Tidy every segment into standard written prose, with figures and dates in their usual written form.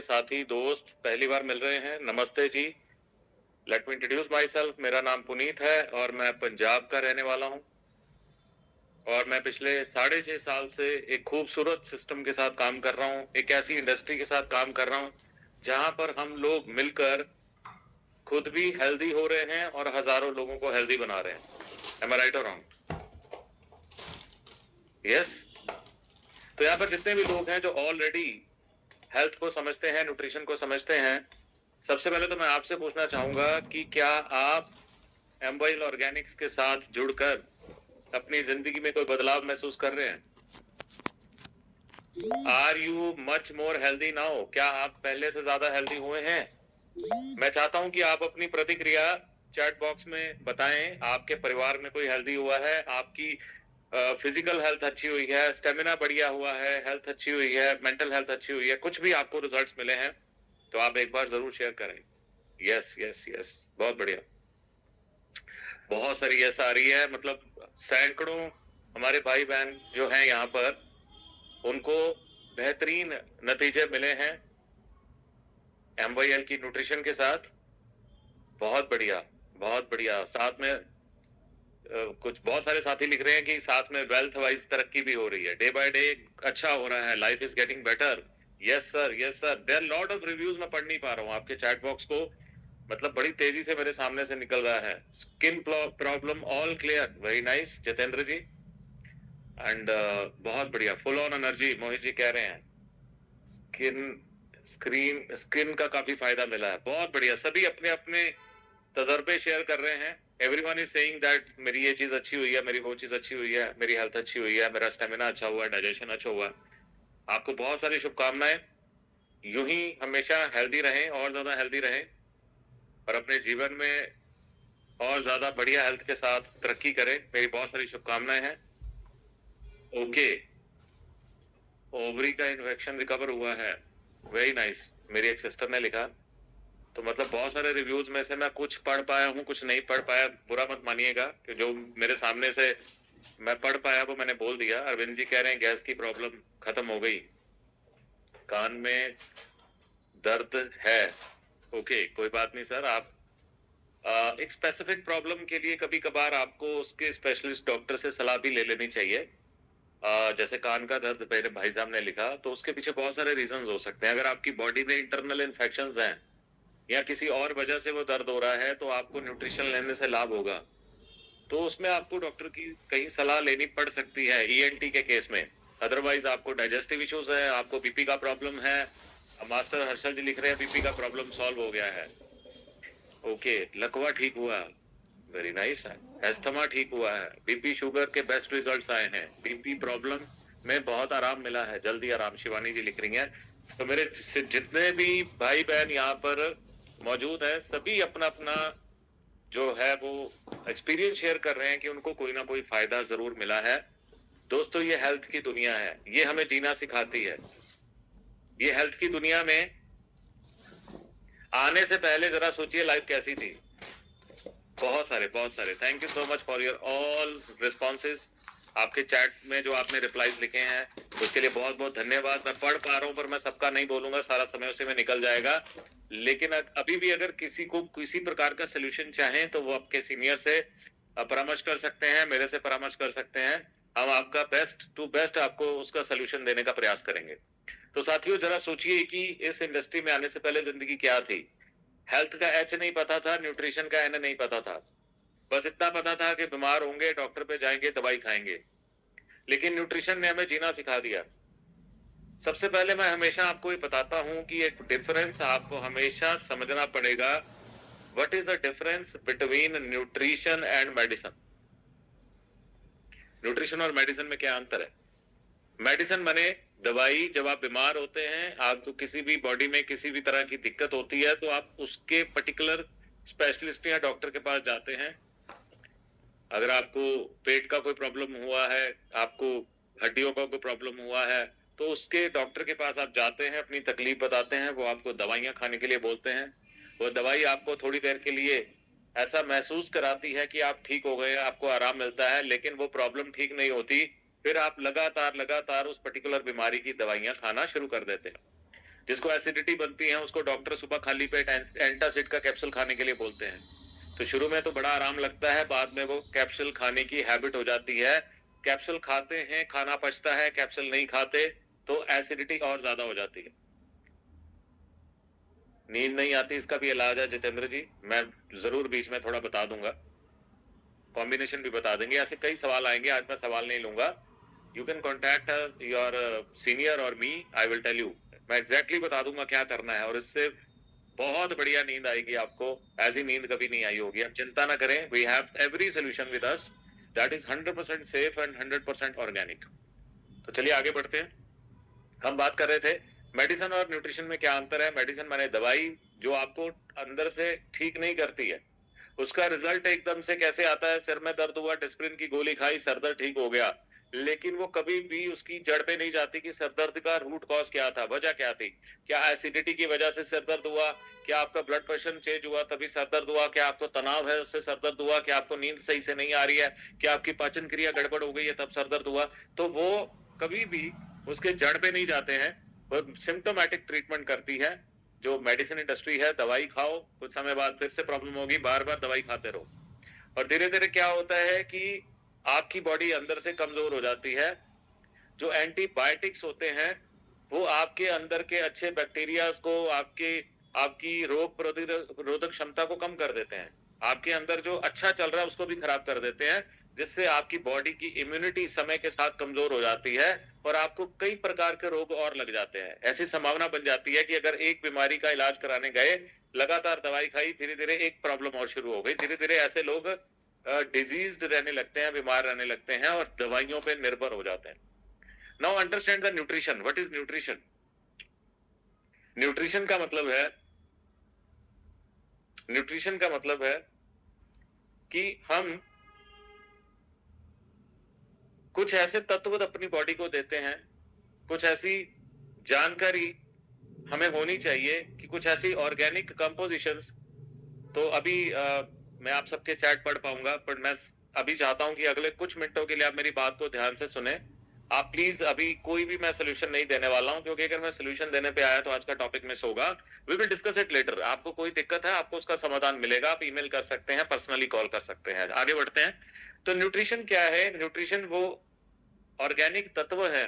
साथी दोस्त पहली बार मिल रहे हैं, नमस्ते जी। Let me introduce myself. मेरा नाम पुनीत है और मैं पंजाब का रहने वाला हूँ। और मैं पिछले 6.5 साल से एक खूबसूरत सिस्टम के साथ काम कर रहा हूँ, एक ऐसी इंडस्ट्री के साथ काम कर रहा हूँ जहां पर हम लोग मिलकर खुद भी हेल्दी हो रहे हैं और हजारों लोगों को हेल्दी बना रहे हैं। एम आई राइट और रॉन्ग? यस। तो यहाँ पर जितने भी लोग हैं जो ऑलरेडी हेल्थ को समझते हैं, न्यूट्रिशन को समझते हैं, सबसे पहले तो मैं आपसे पूछना चाहूंगा कि क्या आप एम्बॉइल ऑर्गेनिक्स के साथ जुड़कर अपनी जिंदगी में कोई बदलाव महसूस कर रहे हैं? Are you much more healthy now? क्या आप पहले से ज्यादा हेल्दी हुए हैं? मैं चाहता हूं कि आप अपनी प्रतिक्रिया चैट बॉक्स में बताएं। आपके परिवार में कोई हेल्दी हुआ है? आपकी फिजिकल हेल्थ अच्छी हुई है, स्टेमिना बढ़िया हुआ है, हेल्थ अच्छी हुई है, मेंटल हेल्थ अच्छी हुई है, कुछ भी आपको रिजल्ट्स मिले हैं तो आप एक बार जरूर शेयर करें। यस यस यस, बहुत बढ़िया। बहुत सारी यस आ रही है, मतलब सैकड़ों हमारे भाई बहन जो हैं यहाँ पर, उनको बेहतरीन नतीजे मिले हैं एमवाईएल की न्यूट्रिशन के साथ। बहुत बढ़िया, बहुत बढ़िया। साथ में कुछ बहुत सारे साथी लिख रहे हैं कि साथ में वेल्थ वाइज तरक्की भी हो रही है, डे बाय डे अच्छा हो रहा है, life is getting better. Yes sir, yes sir. There lot of reviews मैं पढ़ नहीं पा रहा हूँ आपके चैट बॉक्स को, मतलब बड़ी तेजी से मेरे सामने से निकल रहा है। Skin problem all clear, very nice Jitendra ji. And बहुत बढ़िया, full on energy Mohit ji कह रहे हैं। स्किन का काफी फायदा मिला है, बहुत बढ़िया। सभी अपने अपने तजर्बे शेयर कर रहे हैं। एवरीवन इज सेइंग दैट मेरी ये चीज अच्छी हुई है, मेरी वो चीज अच्छी हुई है, मेरी हेल्थ अच्छी हुई है, मेरा स्टेमिना अच्छा हुआ है, डाइजेशन अच्छा हुआ है। आपको बहुत सारी शुभकामनाएं। यूं ही हमेशा हेल्दी रहें और ज्यादा हेल्दी रहें और अपने जीवन में और ज्यादा बढ़िया हेल्थ के साथ तरक्की करें। मेरी बहुत सारी शुभकामनाएं हैं। ओके, ओवरी का इन्फेक्शन रिकवर हुआ है, वेरी नाइस। मेरी एक सिस्टर ने लिखा। तो मतलब बहुत सारे रिव्यूज में से मैं कुछ पढ़ पाया हूँ, कुछ नहीं पढ़ पाया, बुरा मत मानिएगा कि जो मेरे सामने से मैं पढ़ पाया वो मैंने बोल दिया। अरविंद जी कह रहे हैं गैस की प्रॉब्लम खत्म हो गई, कान में दर्द है। ओके, कोई बात नहीं सर। आप एक स्पेसिफिक प्रॉब्लम के लिए कभी कभार आपको उसके स्पेशलिस्ट डॉक्टर से सलाह भी ले लेनी चाहिए। जैसे कान का दर्द मेरे भाई साहब ने लिखा, तो उसके पीछे बहुत सारे रीजंस हो सकते हैं। अगर आपकी बॉडी में इंटरनल इन्फेक्शंस हैं या किसी और वजह से वो दर्द हो रहा है, तो आपको न्यूट्रिशन लेने से लाभ होगा। तो उसमें आपको डॉक्टर की कहीं सलाह लेनी पड़ सकती है ईएनटी के केस में। अदरवाइज आपको डाइजेस्टिव इश्यूज है, आपको बीपी का प्रॉब्लम है। मास्टर हर्षल जी लिख रहे हैं बीपी का प्रॉब्लम सॉल्व हो गया है। ओके, लकवा ठीक हुआ, वेरी नाइस है। एस्थमा ठीक हुआ है, बीपी शुगर के बेस्ट रिजल्ट्स आए हैं, बीपी प्रॉब्लम में बहुत आराम मिला है, जल्दी आराम। शिवानी जी लिख रही हैं। तो मेरे जितने भी भाई बहन यहाँ पर मौजूद है, सभी अपना अपना जो है वो एक्सपीरियंस शेयर कर रहे हैं कि उनको कोई ना कोई फायदा जरूर मिला है। दोस्तों, ये हेल्थ की दुनिया है, ये हमें जीना सिखाती है। ये हेल्थ की दुनिया में आने से पहले जरा सोचिए लाइफ कैसी थी। बहुत सारे, बहुत सारे। Thank you so much for your all responses. आपके चैट में जो आपने रिप्लाईज लिखे हैं उसके लिए बहुत बहुत धन्यवाद। मैं पढ़ पा रहा हूँ पर मैं सबका नहीं बोलूंगा, सारा समय उसी में निकल जाएगा। लेकिन अभी भी अगर किसी को किसी प्रकार का सोल्यूशन चाहें तो वो आपके सीनियर से परामर्श कर सकते हैं, मेरे से परामर्श कर सकते हैं। हम आपका बेस्ट टू बेस्ट आपको उसका सोल्यूशन देने का प्रयास करेंगे। तो साथियों, जरा सोचिए कि इस इंडस्ट्री में आने से पहले जिंदगी क्या थी। हेल्थ का एच नहीं पता था, न्यूट्रिशन का एन नहीं पता था। बस इतना पता था कि बीमार होंगे, डॉक्टर पे जाएंगे, दवाई खाएंगे। लेकिन न्यूट्रिशन ने हमें जीना सिखा दिया। सबसे पहले मैं हमेशा आपको ये बताता हूं कि एक डिफरेंस आपको हमेशा समझना पड़ेगा। What is the difference between nutrition and medicine? Nutrition और मेडिसिन में क्या अंतर है? मेडिसिन बने दवाई। जब आप बीमार होते हैं, आपको किसी भी बॉडी में किसी भी तरह की दिक्कत होती है, तो आप उसके पर्टिकुलर स्पेशलिस्ट या डॉक्टर के पास जाते हैं। अगर आपको पेट का कोई प्रॉब्लम हुआ है, आपको हड्डियों का कोई प्रॉब्लम हुआ है, तो उसके डॉक्टर के पास आप जाते हैं, अपनी तकलीफ बताते हैं, वो आपको दवाइयां खाने के लिए बोलते हैं। वो दवाई आपको थोड़ी देर के लिए ऐसा महसूस कराती है कि आप ठीक हो गए, आपको आराम मिलता है, लेकिन वो प्रॉब्लम ठीक नहीं होती। फिर आप लगातार लगातार उस पर्टिकुलर बीमारी की दवाइयां खाना शुरू कर देते हैं। जिसको एसिडिटी बनती है उसको डॉक्टर सुबह खाली पेट एंटासिड का कैप्सूल खाने के लिए बोलते हैं। तो शुरू में तो बड़ा आराम लगता है, बाद में वो कैप्सूल खाने की हैबिट हो जाती है। कैप्सूल खाते हैं, खाना पचता है, कैप्सूल नहीं खाते तो एसिडिटी और ज्यादा हो जाती है। नींद नहीं आती, इसका भी इलाज है जितेंद्र जी, मैं जरूर बीच में थोड़ा बता दूंगा, कॉम्बिनेशन भी बता देंगे। ऐसे कई सवाल आएंगे, आज मैं सवाल नहीं लूंगा। You can contact your senior और मी, आई विल टेल यू, मैं एग्जैक्टली बता दूंगा क्या करना है, और इससे बहुत बढ़िया नींद आएगी आपको, ऐसी नींद कभी नहीं आई होगी। आप चिंता ना करें, we have every solution with us that is 100% safe and 100% organic. तो चलिए आगे बढ़ते हैं। हम बात कर रहे थे मेडिसिन और न्यूट्रिशन में क्या अंतर है। मेडिसिन माने दवाई जो आपको अंदर से ठीक नहीं करती है, उसका रिजल्ट एकदम से कैसे आता है, सिर में दर्द हुआ, डिस्प्रिन की गोली खाई, सर दर्द ठीक हो गया, लेकिन वो कभी भी उसकी जड़ पे नहीं जाती कि सर दर्द का रूट कॉज क्या था, वजह क्या थी। क्या एसिडिटी की वजह से सर दर्द हुआ, क्या आपका ब्लड प्रेशर चेंज हुआ तभी सर दर्द हुआ, क्या आपको तनाव है उससे सर दर्द हुआ, क्या आपको नींद सही से नहीं आ रही है, क्या आपकी पाचन क्रिया गड़बड़ हो गई है तब सर दर्द हुआ। तो वो कभी भी उसके जड़ पे नहीं जाते हैं, वो सिम्टोमेटिक ट्रीटमेंट करती है। जो मेडिसिन इंडस्ट्री है, दवाई खाओ, कुछ समय बाद फिर से प्रॉब्लम होगी, बार बार दवाई खाते रहो, और धीरे धीरे क्या होता है कि आपकी बॉडी अंदर से कमजोर हो जाती है। जो एंटीबायोटिक्स होते हैं वो आपके अंदर के अच्छे बैक्टीरियाज को, आपकी रोग प्रतिरोधक क्षमता को कम कर देते हैं। आपके अंदर जो अच्छा चल रहा है उसको भी खराब कर देते हैं, जिससे आपकी बॉडी की इम्यूनिटी समय के साथ कमजोर हो जाती है और आपको कई प्रकार के रोग और लग जाते हैं। ऐसी संभावना बन जाती है कि अगर एक बीमारी का इलाज कराने गए, लगातार दवाई खाई, धीरे धीरे एक प्रॉब्लम और शुरू हो गई, धीरे धीरे ऐसे लोग डिजीज्ड रहने लगते हैं, बीमार रहने लगते हैं और दवाइयों पे निर्भर हो जाते हैं। Now understand the nutrition. What is nutrition? Nutrition का मतलब है, न्यूट्रिशन का मतलब है कि हम कुछ ऐसे तत्व अपनी बॉडी को देते हैं, कुछ ऐसी जानकारी हमें होनी चाहिए कि कुछ ऐसी ऑर्गेनिक कंपोजिशंस। तो अभी मैं आप सबके चैट पढ़ पाऊंगा, पर मैं अभी चाहता हूं कि अगले कुछ मिनटों के लिए आप मेरी बात को ध्यान से सुने। आप प्लीज, अभी कोई भी मैं सोल्यूशन नहीं देने वाला हूं, क्योंकि अगर मैं सोल्यूशन देने पे आया तो आज का टॉपिक मिस होगा। We will discuss it later. आपको कोई दिक्कत है, आपको उसका समाधान मिलेगा, आप ईमेल कर सकते हैं, पर्सनली कॉल कर सकते हैं। आगे बढ़ते हैं। तो न्यूट्रिशन क्या है? न्यूट्रिशन वो ऑर्गेनिक तत्व है,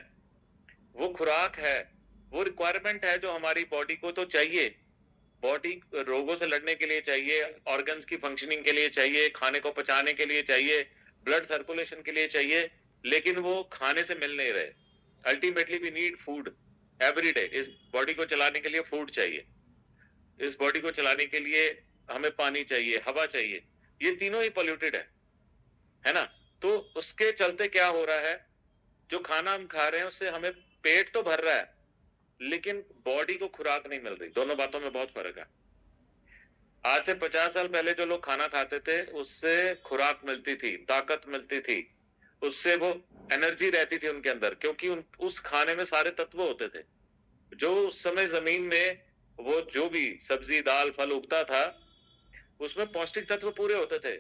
वो खुराक है, वो रिक्वायरमेंट है जो हमारी बॉडी को तो चाहिए। बॉडी रोगों से लड़ने के लिए चाहिए, ऑर्गन्स की फंक्शनिंग के लिए चाहिए, खाने को पचाने के लिए चाहिए, ब्लड सर्कुलेशन के लिए चाहिए, लेकिन वो खाने से मिल नहीं रहे। Ultimately we need food every day. इस बॉडी को चलाने के लिए फूड चाहिए, इस बॉडी को चलाने के लिए हमें पानी चाहिए, हवा चाहिए, ये तीनों ही पॉल्यूटेड है ना। तो उसके चलते क्या हो रहा है, जो खाना हम खा रहे हैं उससे हमें पेट तो भर रहा है, लेकिन बॉडी को खुराक नहीं मिल रही। दोनों बातों में बहुत फर्क है। आज से 50 साल पहले जो लोग खाना खाते थे उससे खुराक मिलती थी, ताकत मिलती थी, उससे वो एनर्जी रहती थी उनके अंदर, क्योंकि उस खाने में सारे तत्व होते थे। जो उस समय जमीन में वो जो भी सब्जी दाल फल उगता था उसमें पौष्टिक तत्व पूरे होते थे।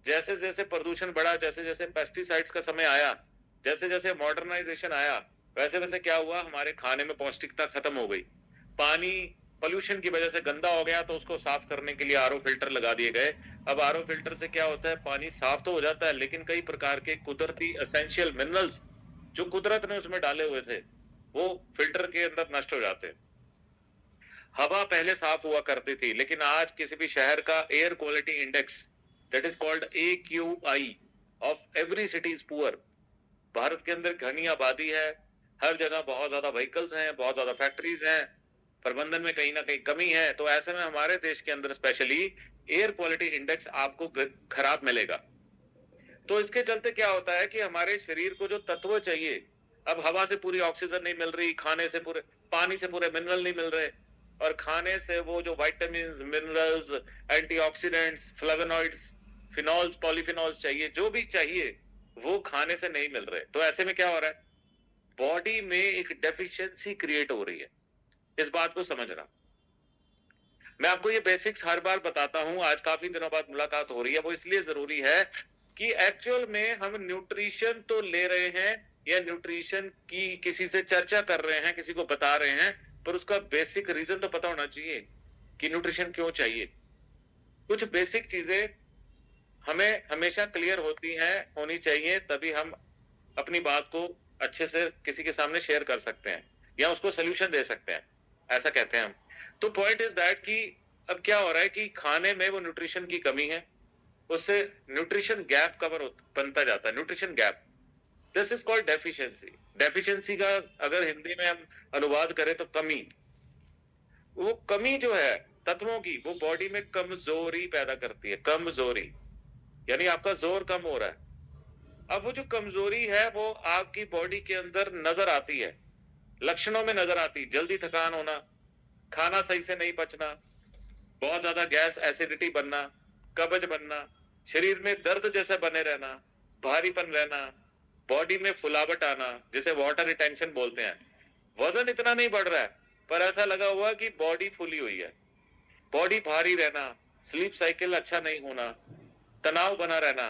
जैसे जैसे प्रदूषण बढ़ा, जैसे जैसे पेस्टिसाइड्स का समय आया, जैसे जैसे मॉडर्नाइजेशन आया, वैसे वैसे क्या हुआ, हमारे खाने में पौष्टिकता खत्म हो गई। पानी पोल्यूशन की वजह से गंदा हो गया, तो उसको साफ करने के लिए आरओ फिल्टर लगा दिए गए। अब आरओ फिल्टर से क्या होता है, पानी साफ तो हो जाता है, लेकिन कई प्रकार के कुदरती एसेंशियल मिनरल्स जो कुदरत ने उसमें डाले हुए थे वो फिल्टर के अंदर नष्ट हो जाते हैं। हवा पहले साफ हुआ करती थी, लेकिन आज किसी भी शहर का air quality index, that is called AQI of every city is poor. Bharat के अंदर घनी आबादी है, हर जगह बहुत ज्यादा व्हीकल्स हैं, बहुत ज्यादा फैक्ट्रीज हैं, प्रबंधन में कहीं ना कहीं कमी है। तो ऐसे में हमारे देश के अंदर स्पेशली एयर क्वालिटी इंडेक्स आपको खराब मिलेगा। तो इसके चलते क्या होता है कि हमारे शरीर को जो तत्व चाहिए, अब हवा से पूरी ऑक्सीजन नहीं मिल रही, खाने से पूरे, पानी से पूरे मिनरल नहीं मिल रहे, और खाने से वो जो vitamin minerals antioxidants flavonoids phenols polyphenols चाहिए, जो भी चाहिए वो खाने से नहीं मिल रहे। तो ऐसे में क्या हो रहा है, बॉडी में एक डेफिशिएंसी क्रिएट हो रही है। इस बात को समझना, मैं आपको ये बेसिक्स हर बार बताता हूं, आज काफी दिनों बाद मुलाकात हो रही है, वो इसलिए जरूरी है कि एक्चुअल में हम न्यूट्रिशन तो ले रहे हैं या न्यूट्रिशन की किसी से चर्चा कर रहे हैं, किसी को बता रहे हैं, पर उसका बेसिक रीजन तो पता होना चाहिए कि न्यूट्रिशन क्यों चाहिए। कुछ बेसिक चीजें हमें हमेशा क्लियर होनी चाहिए, तभी हम अपनी बात को अच्छे से किसी के सामने शेयर कर सकते हैं या उसको सोल्यूशन दे सकते हैं, ऐसा कहते हैं हम। तो पॉइंट इज दैट कि अब क्या हो रहा है कि खाने में वो न्यूट्रिशन की कमी है, उससे न्यूट्रिशन गैप बनता जाता है, nutrition gap. This is called deficiency. Deficiency का अगर हिंदी में हम अनुवाद करें तो कमी। वो कमी जो है तत्वों की, वो बॉडी में कमजोरी पैदा करती है, कमजोरी, यानी आपका जोर कम हो रहा है। अब वो जो कमजोरी है वो आपकी बॉडी के अंदर नजर आती है, लक्षणों में नजर आती, जल्दी थकान होना, खाना सही से नहीं पचना, बहुत ज्यादा गैस एसिडिटी बनना, कब्ज बनना, शरीर में दर्द जैसे बने रहना, भारीपन रहना, बॉडी में फुलावट आना, जिसे वाटर रिटेंशन बोलते हैं। वजन इतना नहीं बढ़ रहा है पर ऐसा लगा हुआ कि बॉडी फुली हुई है, बॉडी भारी रहना, स्लीप साइकिल अच्छा नहीं होना, तनाव बना रहना,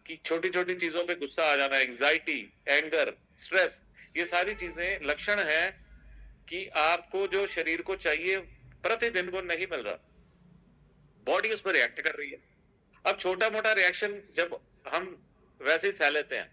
कि छोटी छोटी चीजों पे गुस्सा आ जाना, एंजाइटी, एंगर, स्ट्रेस, ये सारी चीजें लक्षण है कि आपको जो शरीर को चाहिए प्रतिदिन वो नहीं मिल रहा, बॉडी उस पर रिएक्ट कर रही है। अब छोटा मोटा रिएक्शन जब हम वैसे ही सह लेते हैं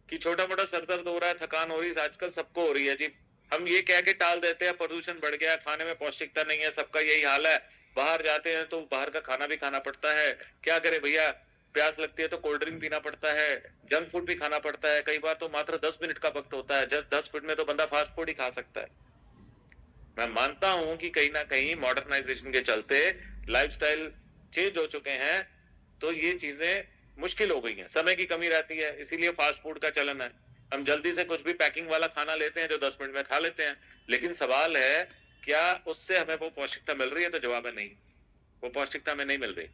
कि छोटा मोटा सर दर्द हो रहा है, थकान हो रही है, आजकल सबको हो रही है जी, हम ये कह के टाल देते हैं प्रदूषण बढ़ गया, खाने में पौष्टिकता नहीं है, सबका यही हाल है, बाहर जाते हैं तो बाहर का खाना भी खाना पड़ता है, क्या करे भैया, प्यास लगती है तो कोल्ड ड्रिंक पीना पड़ता है, जंक फूड भी खाना पड़ता है, कई बार तो मात्र 10 मिनट का वक्त होता है, जस्ट 10 मिनट में तो बंदा फास्ट फूड ही खा सकता है। मैं मानता हूं कि कहीं ना कहीं मॉडर्नाइजेशन के चलते लाइफस्टाइल चेंज हो चुके हैं, तो ये चीजें मुश्किल हो गई हैं, समय की कमी रहती है, इसीलिए फास्ट फूड का चलन है। हम जल्दी से कुछ भी पैकिंग वाला खाना लेते हैं जो 10 मिनट में खा लेते हैं, लेकिन सवाल है क्या उससे हमें वो पौष्टिकता मिल रही है? तो जवाब है नहीं, वो पौष्टिकता हमें नहीं मिल रही।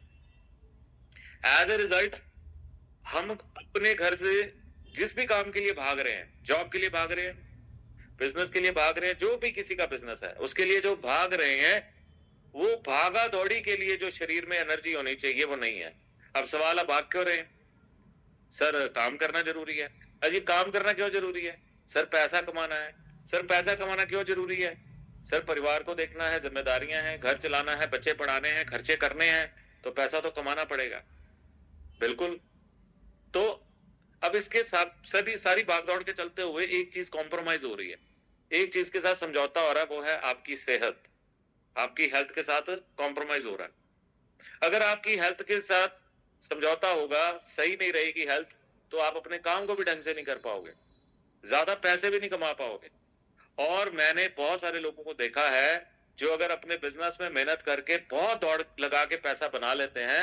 एज ए रिजल्ट हम अपने घर से जिस भी काम के लिए भाग रहे हैं, जॉब के लिए भाग रहे हैं, बिजनेस के लिए भाग रहे हैं, जो भी किसी का बिजनेस है उसके लिए जो भाग रहे हैं, वो भागा दौड़ी के लिए जो शरीर में एनर्जी होनी चाहिए वो नहीं है। अब सवाल है भाग क्यों रहे हैं? सर काम करना जरूरी है। अजी काम करना क्यों जरूरी है? सर पैसा कमाना है। सर पैसा कमाना क्यों जरूरी है? सर परिवार को देखना है, जिम्मेदारियां हैं, घर चलाना है, बच्चे पढ़ाने हैं, खर्चे करने हैं, तो पैसा तो कमाना पड़ेगा। बिल्कुल। तो अब इसके साथ सारी भागदौड़ के चलते हुए एक चीज कॉम्प्रोमाइज हो रही है, एक चीज के साथ समझौता हो रहा है, वो है आपकी सेहत, आपकी हेल्थ के साथ कॉम्प्रोमाइज हो रहा है। अगर आपकी हेल्थ के साथ समझौता होगा, सही नहीं रहेगी हेल्थ, तो आप अपने काम को भी ढंग से नहीं कर पाओगे, ज्यादा पैसे भी नहीं कमा पाओगे। और मैंने बहुत सारे लोगों को देखा है जो अगर अपने बिजनेस में मेहनत करके बहुत दौड़ लगा के पैसा बना लेते हैं,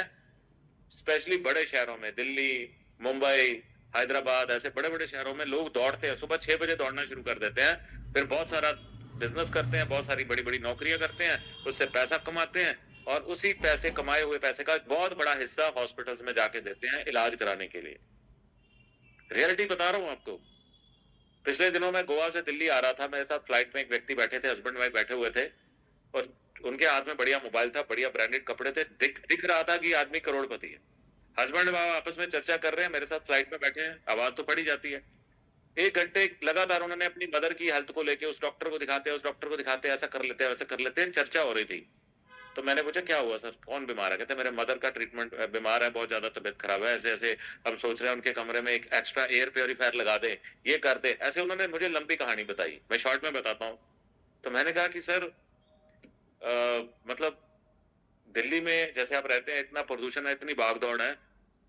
स्पेशली बड़े शहरों में, दिल्ली, मुंबई, हैदराबाद, ऐसे बड़े बड़े शहरों में लोग दौड़ते हैं, सुबह 6 बजे दौड़ना शुरू कर देते हैं, फिर बहुत सारा बिजनेस करते हैं, बहुत सारी बड़ी बड़ी नौकरियां करते हैं, उससे पैसा कमाते हैं, और उसी पैसे, कमाए हुए पैसे का बहुत बड़ा हिस्सा हॉस्पिटल्स में जाके देते हैं इलाज कराने के लिए। रियलिटी बता रहा हूं आपको। पिछले दिनों मैं गोवा से दिल्ली आ रहा था, मेरे साथ फ्लाइट में एक व्यक्ति बैठे थे, हस्बैंड वाइफ बैठे हुए थे, और उनके हाथ में बढ़िया मोबाइल था, बढ़िया ब्रांडेड कपड़े थे, दिख रहा था कि आदमी करोड़पति है। हस्बैंड वाइफ आपस में चर्चा कर रहे हैं, मेरे साथ फ्लाइट में बैठे हैं, आवाज तो पड़ी जाती है। 1 घंटे लगातार उन्होंने अपनी मदर की हेल्थ को लेके उस डॉक्टर को दिखाते हैं, उस डॉक्टर को दिखाते हैं, ऐसा कर लेते हैं, वैसा कर लेते हैं, चर्चा हो रही थी। तो मैंने पूछा क्या हुआ सर, कौन बीमार है? कहते मेरे मदर का ट्रीटमेंट, बीमार है, बहुत ज्यादा तबियत खराब है, ऐसे ऐसे हम सोच रहे हैं उनके कमरे में एक एक्स्ट्रा एयर प्योरीफायर लगा दे, ये कर दे, ऐसे उन्होंने मुझे लंबी कहानी बताई, मैं शॉर्ट में बताता हूँ। तो मैंने कहा कि सर मतलब दिल्ली में जैसे आप रहते हैं, इतना प्रदूषण है, इतनी भागदौड़ है,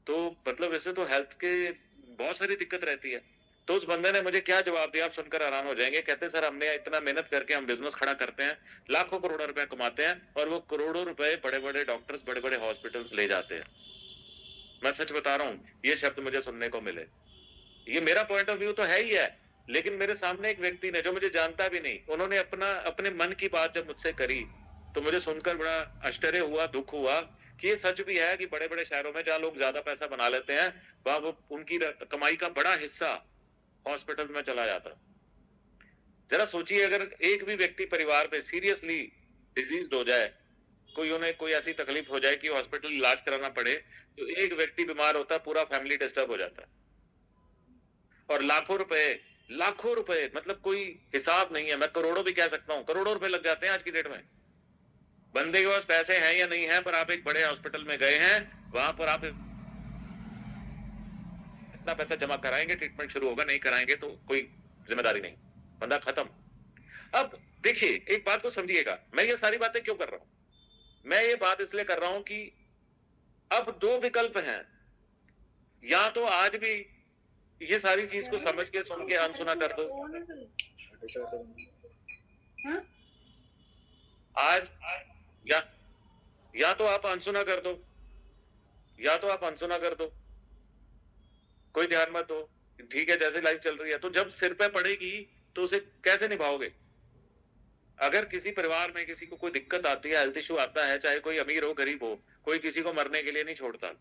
तो मतलब इससे तो हेल्थ के बहुत सारी दिक्कत रहती है। तो उस बंदे ने मुझे क्या जवाब दिया, आप सुनकर हैरान हो जाएंगे। कहते सर हमने इतना मेहनत करके हम बिजनेस खड़ा करते हैं, लाखों करोड़ों रुपए कमाते हैं, और वो करोड़ों रुपए बड़े बड़े डॉक्टर्स, बड़े बड़े हॉस्पिटल्स ले जाते हैं। मैं सच बता रहा हूँ, ये शब्द मुझे सुनने को मिले। ये मेरा पॉइंट ऑफ व्यू तो है ही है, लेकिन मेरे सामने एक व्यक्ति ने, जो मुझे जानता भी नहीं, उन्होंने अपने मन की बात जब मुझसे करी, तो मुझे सुनकर बड़ा आश्चर्य हुआ, दुख हुआ कि ये सच भी है कि बड़े बड़े शहरों में जहाँ लोग ज्यादा पैसा बना लेते हैं, वहां वो उनकी कमाई का बड़ा हिस्सा हॉस्पिटल में चला जाता है। जरा सोचिए, अगर एक भी व्यक्ति परिवार में सीरियसली डिजीज हो जाए, उन्हें कोई ऐसी तकलीफ हो जाए कि हॉस्पिटल इलाज कराना पड़े, तो एक व्यक्ति बीमार होता है, पूरा फैमिली डिस्टर्ब हो जाता है, और लाखों रुपए लाखों रुपए, मतलब कोई हिसाब नहीं है, मैं करोड़ों भी कह सकता हूं, करोड़ों रुपए लग जाते हैं आज की डेट में। बंदे के पास पैसे हैं या नहीं है, पर आप एक बड़े हॉस्पिटल में गए हैं, वहां पर आप इतना पैसा जमा कराएंगे, ट्रीटमेंट शुरू होगा, नहीं कराएंगे तो कोई जिम्मेदारी नहीं, बंदा खत्म। अब देखिए, एक बात को समझिएगा, मैं ये सारी बातें क्यों कर रहा हूं? मैं ये बात इसलिए कर रहा हूं कि अब दो विकल्प हैं, या तो आज भी ये सारी चीज को समझ के सुन के अनसुना कर दो, आज या तो आप अनसुना कर दो, या तो आप अनसुना कर दो, कोई ध्यान मत दो, ठीक है, जैसे लाइफ चल रही है। तो जब सिर पे पड़ेगी तो उसे कैसे निभाओगे? अगर किसी परिवार में किसी को कोई दिक्कत आती है, हेल्थ इश्यू आता है, चाहे कोई अमीर हो गरीब हो, कोई किसी को मरने के लिए नहीं छोड़ता।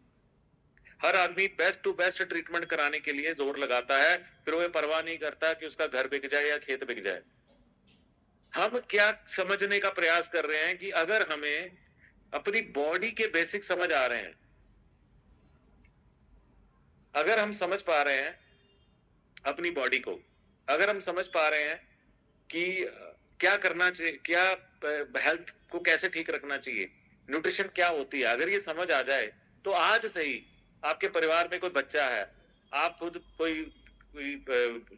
हर आदमी बेस्ट टू बेस्ट ट्रीटमेंट कराने के लिए जोर लगाता है, फिर वो परवाह नहीं करता कि उसका घर बिक जाए या खेत बिक जाए। हम क्या समझने का प्रयास कर रहे हैं कि अगर हमें अपनी बॉडी के बेसिक समझ आ रहे हैं, अगर हम समझ पा रहे हैं अपनी बॉडी को, अगर हम समझ पा रहे हैं कि क्या करना चाहिए, क्या हेल्थ को कैसे ठीक रखना चाहिए, न्यूट्रिशन क्या होती है, अगर ये समझ आ जाए तो आज से ही आपके परिवार में कोई बच्चा है, आप खुद कोई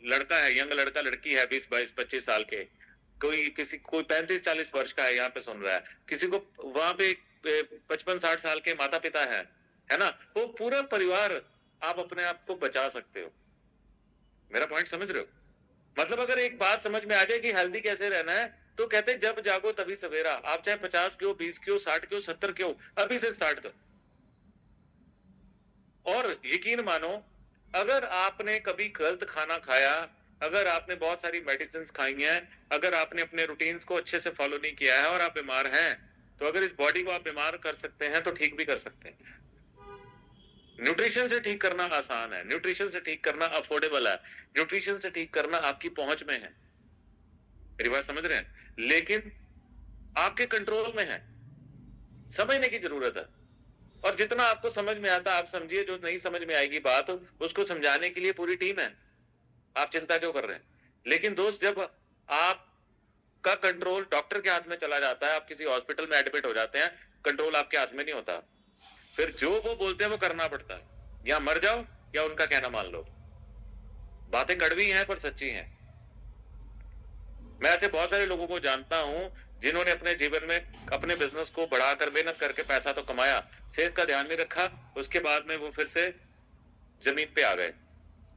लड़का है, यंग लड़का लड़की है, 20 22 25 साल के, कोई 35 40 वर्ष का है, यहाँ पे सुन रहा है, किसी को वहां पे 55 60 साल के माता पिता है ना, वो पूरा परिवार आप अपने आप को बचा सकते हो। मेरा पॉइंट समझ रहे हो? मतलब अगर एक बात समझ में आ जाए कि हेल्दी कैसे रहना है, तो कहते हैं जब जागो तभी सवेरा। आप चाहे 50 के हो, 20 के हो, 60 के हो, 70 के हो, अभी से स्टार्ट करो। और यकीन मानो, अगर आपने कभी गलत खाना खाया, अगर आपने बहुत सारी मेडिसिन खाई हैं, अगर आपने अपने रूटीन्स को अच्छे से फॉलो नहीं किया है और आप बीमार हैं, तो अगर इस बॉडी को आप बीमार कर सकते हैं तो ठीक भी कर सकते हैं। न्यूट्रिशन से ठीक करना आसान है, न्यूट्रिशन से ठीक करना अफोर्डेबल है, न्यूट्रिशन से ठीक करना आपकी पहुंच में है। मेरी बात समझ रहे हैं? लेकिन आपके कंट्रोल में है, समझने की जरूरत है। और जितना आपको समझ में आता आप समझिए, जो नहीं समझ में आएगी बात, उसको समझाने के लिए पूरी टीम है, आप चिंता क्यों कर रहे हैं? लेकिन दोस्त, जब आपका कंट्रोल डॉक्टर के हाथ में चला जाता है, आप किसी हॉस्पिटल में एडमिट हो जाते हैं, कंट्रोल आपके हाथ में नहीं होता, फिर जो वो बोलते हैं वो करना पड़ता है, या मर जाओ या उनका कहना मान लो। बातें कड़वी हैं पर सच्ची हैं। मैं ऐसे बहुत सारे लोगों को जानता हूं जिन्होंने अपने जीवन में अपने बिजनेस को बढ़ाकर मेहनत करके पैसा तो कमाया, सेहत का ध्यान नहीं रखा, उसके बाद में वो फिर से जमीन पे आ गए,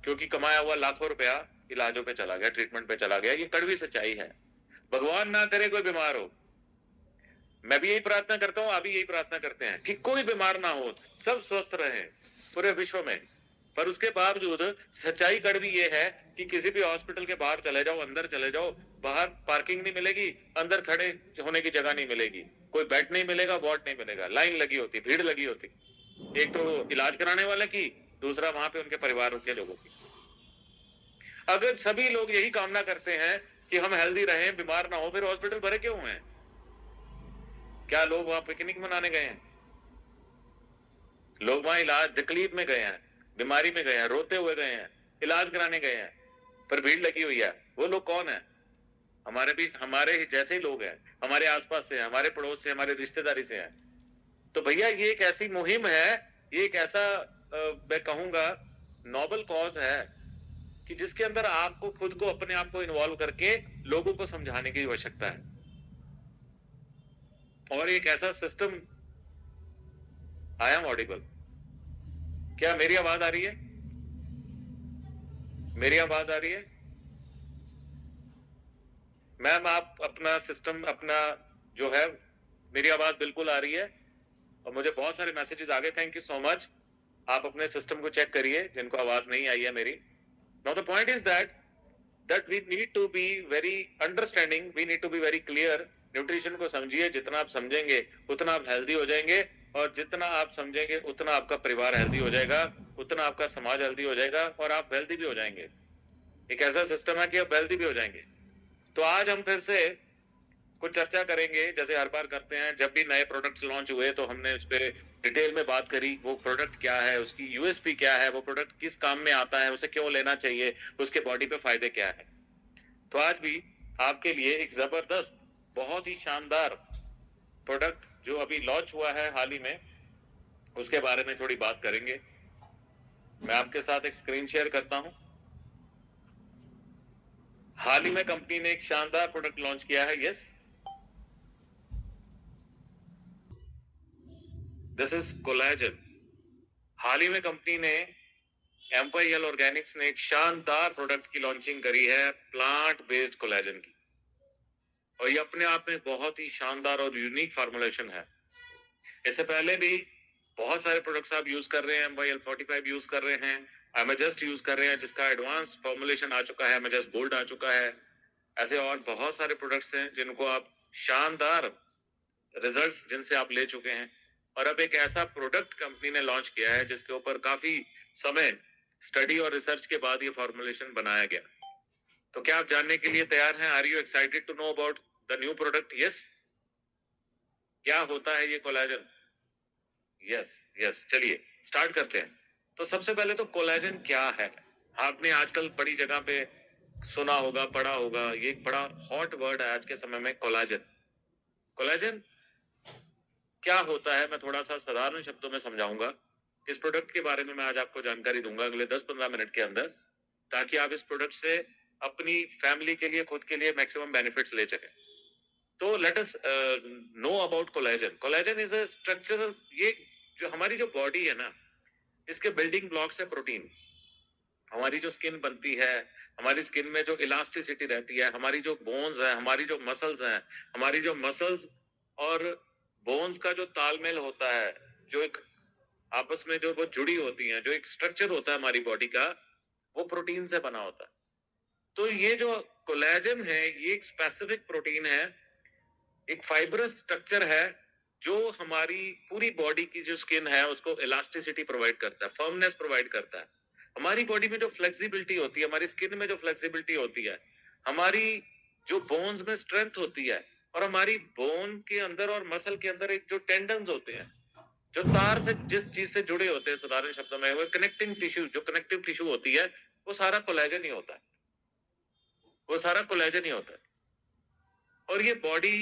क्योंकि कमाया हुआ लाखों रुपया इलाजों पे चला गया, ट्रीटमेंट पे चला गया। ये कड़वी सच्चाई है। भगवान ना करे कोई बीमार हो, मैं भी यही प्रार्थना करता हूं, आप भी यही प्रार्थना करते हैं कि कोई बीमार ना हो, सब स्वस्थ रहे पूरे विश्व में। पर उसके बावजूद सच्चाई कड़वी ये है कि किसी भी हॉस्पिटल के बाहर चले जाओ, अंदर चले जाओ, बाहर पार्किंग नहीं मिलेगी, अंदर खड़े होने की जगह नहीं मिलेगी, कोई बेड नहीं मिलेगा, वार्ड नहीं मिलेगा, लाइन लगी होती, भीड़ लगी होती, एक तो इलाज कराने वाले की, दूसरा वहां पे उनके परिवार के लोगों की। अगर सभी लोग यही कामना करते हैं कि हम हेल्दी रहें, बीमार ना हो, फिर हॉस्पिटल भरे क्यों हैं? क्या लोग वहां पिकनिक मनाने गए हैं? लोग वहां इलाज तकलीफ में गए हैं, बीमारी में गए हैं, रोते हुए गए हैं, इलाज कराने गए हैं, पर भीड़ लगी हुई है। वो लोग कौन है? हमारे जैसे ही लोग हैं, हमारे आसपास से, हमारे पड़ोस से, हमारे रिश्तेदारी से हैं। तो भैया, ये एक ऐसी मुहिम है, ये एक ऐसा मैं कहूंगा नोबल कॉज है कि जिसके अंदर आपको खुद को, अपने आप को इन्वॉल्व करके लोगों को समझाने की आवश्यकता है। और एक ऐसा सिस्टम, आई एम ऑडिबल? क्या मेरी आवाज आ रही है? मेरी आवाज आ रही है? मैम, आप अपना सिस्टम, अपना जो है, मेरी आवाज बिल्कुल आ रही है और मुझे बहुत सारे मैसेजेस आ गए, थैंक यू सो मच। आप अपने सिस्टम को चेक करिए जिनको आवाज नहीं आई है मेरी। Now the point is that we need to be very understanding, we need to be very clear. Nutrition को समझिए, जितना आप समझेंगे उतना आप हेल्दी हो जाएंगे, और जितना आप समझेंगे उतना आपका परिवार हेल्दी हो जाएगा, उतना आपका समाज हेल्दी हो जाएगा, और आप वेल्दी भी हो जाएंगे। एक ऐसा सिस्टम है कि आप वेल्दी भी हो जाएंगे। तो आज हम फिर से कुछ चर्चा करेंगे, जैसे हर बार करते हैं। जब भी नए प्रोडक्ट्स लॉन्च हुए तो हमने उस पर डिटेल में बात करी, वो प्रोडक्ट क्या है, उसकी यूएसपी क्या है, वो प्रोडक्ट किस काम में आता है, उसे क्यों लेना चाहिए, उसके बॉडी पे फायदे क्या है। तो आज भी आपके लिए एक जबरदस्त, बहुत ही शानदार प्रोडक्ट जो अभी लॉन्च हुआ है हाल ही में, उसके बारे में थोड़ी बात करेंगे। मैं आपके साथ एक स्क्रीन शेयर करता हूं। हाल ही में कंपनी ने एक शानदार प्रोडक्ट लॉन्च किया है। Yes, this is collagen. हाल ही में कंपनी ने, एम्पायर ऑर्गेनिक्स ने एक शानदार प्रोडक्ट की लॉन्चिंग करी है, प्लांट बेस्ड कोलेजन की। और ये अपने आप में बहुत ही शानदार और यूनिक फॉर्मुलेशन है। इससे पहले भी बहुत सारे प्रोडक्ट्स आप यूज कर रहे हैं, MYL45 यूज कर रहे हैं, एमेजस्ट यूज कर रहे हैं जिसका एडवांस फॉर्मुलेशन आ चुका है, एमेजस्ट गोल्ड आ चुका है। ऐसे और बहुत सारे प्रोडक्ट्स हैं जिनको आप शानदार रिजल्ट्स जिनसे आप ले चुके हैं। और अब एक ऐसा प्रोडक्ट कंपनी ने लॉन्च किया है जिसके ऊपर काफी समय स्टडी और रिसर्च के बाद ये फॉर्मुलेशन बनाया गया। तो क्या आप जानने के लिए तैयार हैं? Are you excited to know about the new product? Yes, क्या होता है ये कोलेजन? यस यस, चलिए स्टार्ट करते हैं। तो सबसे पहले तो कोलेजन क्या है? आपने आजकल बड़ी जगह पे सुना होगा, पढ़ा होगा, ये एक बड़ा हॉट वर्ड है आज के समय में, कोलेजन। कोलेजन क्या होता है, मैं थोड़ा सा साधारण शब्दों में समझाऊंगा। इस प्रोडक्ट के बारे में मैं आज आपको जानकारी दूंगा अगले 10-15 मिनट के अंदर, ताकि आप इस प्रोडक्ट से अपनी फैमिली के लिए, खुद के लिए मैक्सिमम बेनिफिट्स ले सकें। तो let us know about collagen. Collagen is a structural, ये जो हमारी जो बॉडी है ना, इसके बिल्डिंग ब्लॉक्स है प्रोटीन। हमारी जो स्किन बनती है, हमारी स्किन में जो इलास्टिसिटी रहती है, हमारी जो बोन्स है, हमारी जो मसल्स हैं, हमारी जो मसल्स और बोन्स का जो तालमेल होता है, जो एक आपस में जो वो जुड़ी होती हैं, जो एक स्ट्रक्चर होता है हमारी बॉडी का, वो प्रोटीन से बना होता है। तो ये जो कोलेजन है, ये एक स्पेसिफिक प्रोटीन है, एक फाइब्रस स्ट्रक्चर है जो हमारी पूरी बॉडी की जो स्किन है उसको इलास्टिसिटी प्रोवाइड करता है, फर्मनेस प्रोवाइड करता है। हमारी बॉडी में जो फ्लेक्सिबिलिटी होती है, हमारी स्किन में जो फ्लेक्सिबिलिटी होती है, हमारी जो बोन्स में स्ट्रेंथ होती है, और हमारी बोन के अंदर और मसल के अंदर एक जो टेंडन्स होते हैं, जो तार से जिस चीज से जुड़े होते हैं, साधारण शब्दों में वो कनेक्टिंग टिश्यू, जो कनेक्टिव टिश्यू होती है, वो सारा कोलेजन ही होता है, वो सारा कोलेजन ही होता है। और ये बॉडी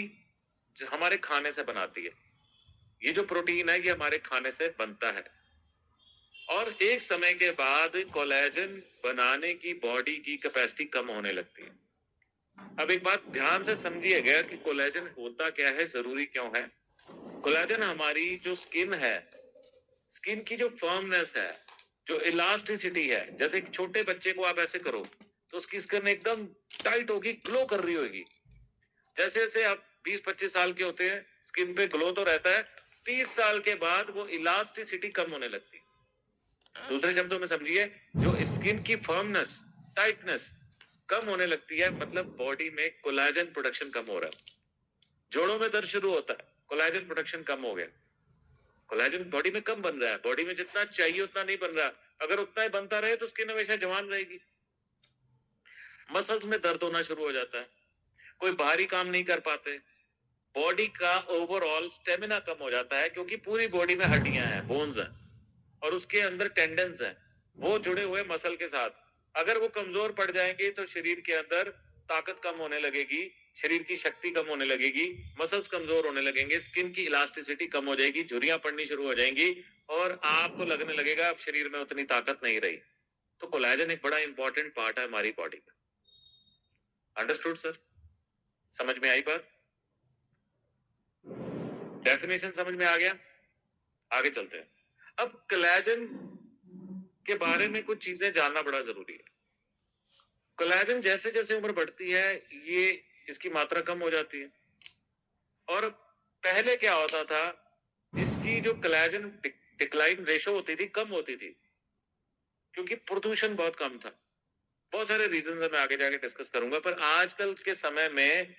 हमारे खाने से बनाती है, ये जो प्रोटीन है ये हमारे खाने से बनता है। और एक समय के बाद कोलेजन बनाने की बॉडी की कैपेसिटी कम होने लगती है। अब एक बात ध्यान से समझिएगा कि कोलेजन होता क्या है, जरूरी क्यों है। कोलेजन हमारी जो स्किन है, स्किन की जो फर्मनेस है, जो इलास्टिसिटी है, जैसे एक छोटे बच्चे को आप ऐसे करो तो उसकी स्किन एकदम टाइट होगी, ग्लो कर रही होगी। जैसे जैसे आप 20-25 साल के होते हैं, स्किन पे ग्लो तो रहता है, 30 साल के बाद वो इलास्टिसिटी कम होने लगती है। दूसरे शब्दों में समझिए, जो स्किन की फर्मनेस, टाइटनेस कम होने लगती है, मतलब बॉडी में कोलेजन प्रोडक्शन कम हो रहा है। जोड़ों में दर्द शुरू होता है, कोलेजन प्रोडक्शन कम हो गया, कोलेजन बॉडी में कम बन रहा है, बॉडी में जितना चाहिए उतना नहीं बन रहा। अगर उतना ही बनता रहे तो स्किन हमेशा जवान रहेगी। मसल्स में दर्द होना शुरू हो जाता है, कोई भारी काम नहीं कर पाते, बॉडी का ओवरऑल स्टेमिना कम हो जाता है, क्योंकि पूरी बॉडी में हड्डियां हैं, बोन्स हैं, और उसके अंदर टेंडन्स हैं, वो जुड़े हुए मसल के साथ। अगर वो कमजोर पड़ जाएंगे तो शरीर के अंदर ताकत कम होने लगेगी, शरीर की शक्ति कम होने लगेगी, मसल्स कमजोर होने लगेंगे, स्किन की इलास्टिसिटी कम हो जाएगी, झुर्रियां पड़नी शुरू हो जाएंगी, और आपको लगने लगेगा अब शरीर में उतनी ताकत नहीं रही। तो कोलेजन एक बड़ा इंपॉर्टेंट पार्ट है हमारी बॉडी का। Understood sir? समझ में आई बात? डेफिनेशन समझ में आ गया? आगे चलते हैं। अब कोलेजन के बारे में कुछ चीजें जानना बड़ा जरूरी है। कोलेजन जैसे जैसे उम्र बढ़ती है, ये इसकी मात्रा कम हो जाती है। और पहले क्या होता था, इसकी जो कोलेजन डिक्लाइन रेशो होती थी, कम होती थी, क्योंकि प्रदूषण बहुत कम था। बहुत सारे रीजन है, मैं आगे जाके डिस्कस करूंगा। पर आजकल के समय में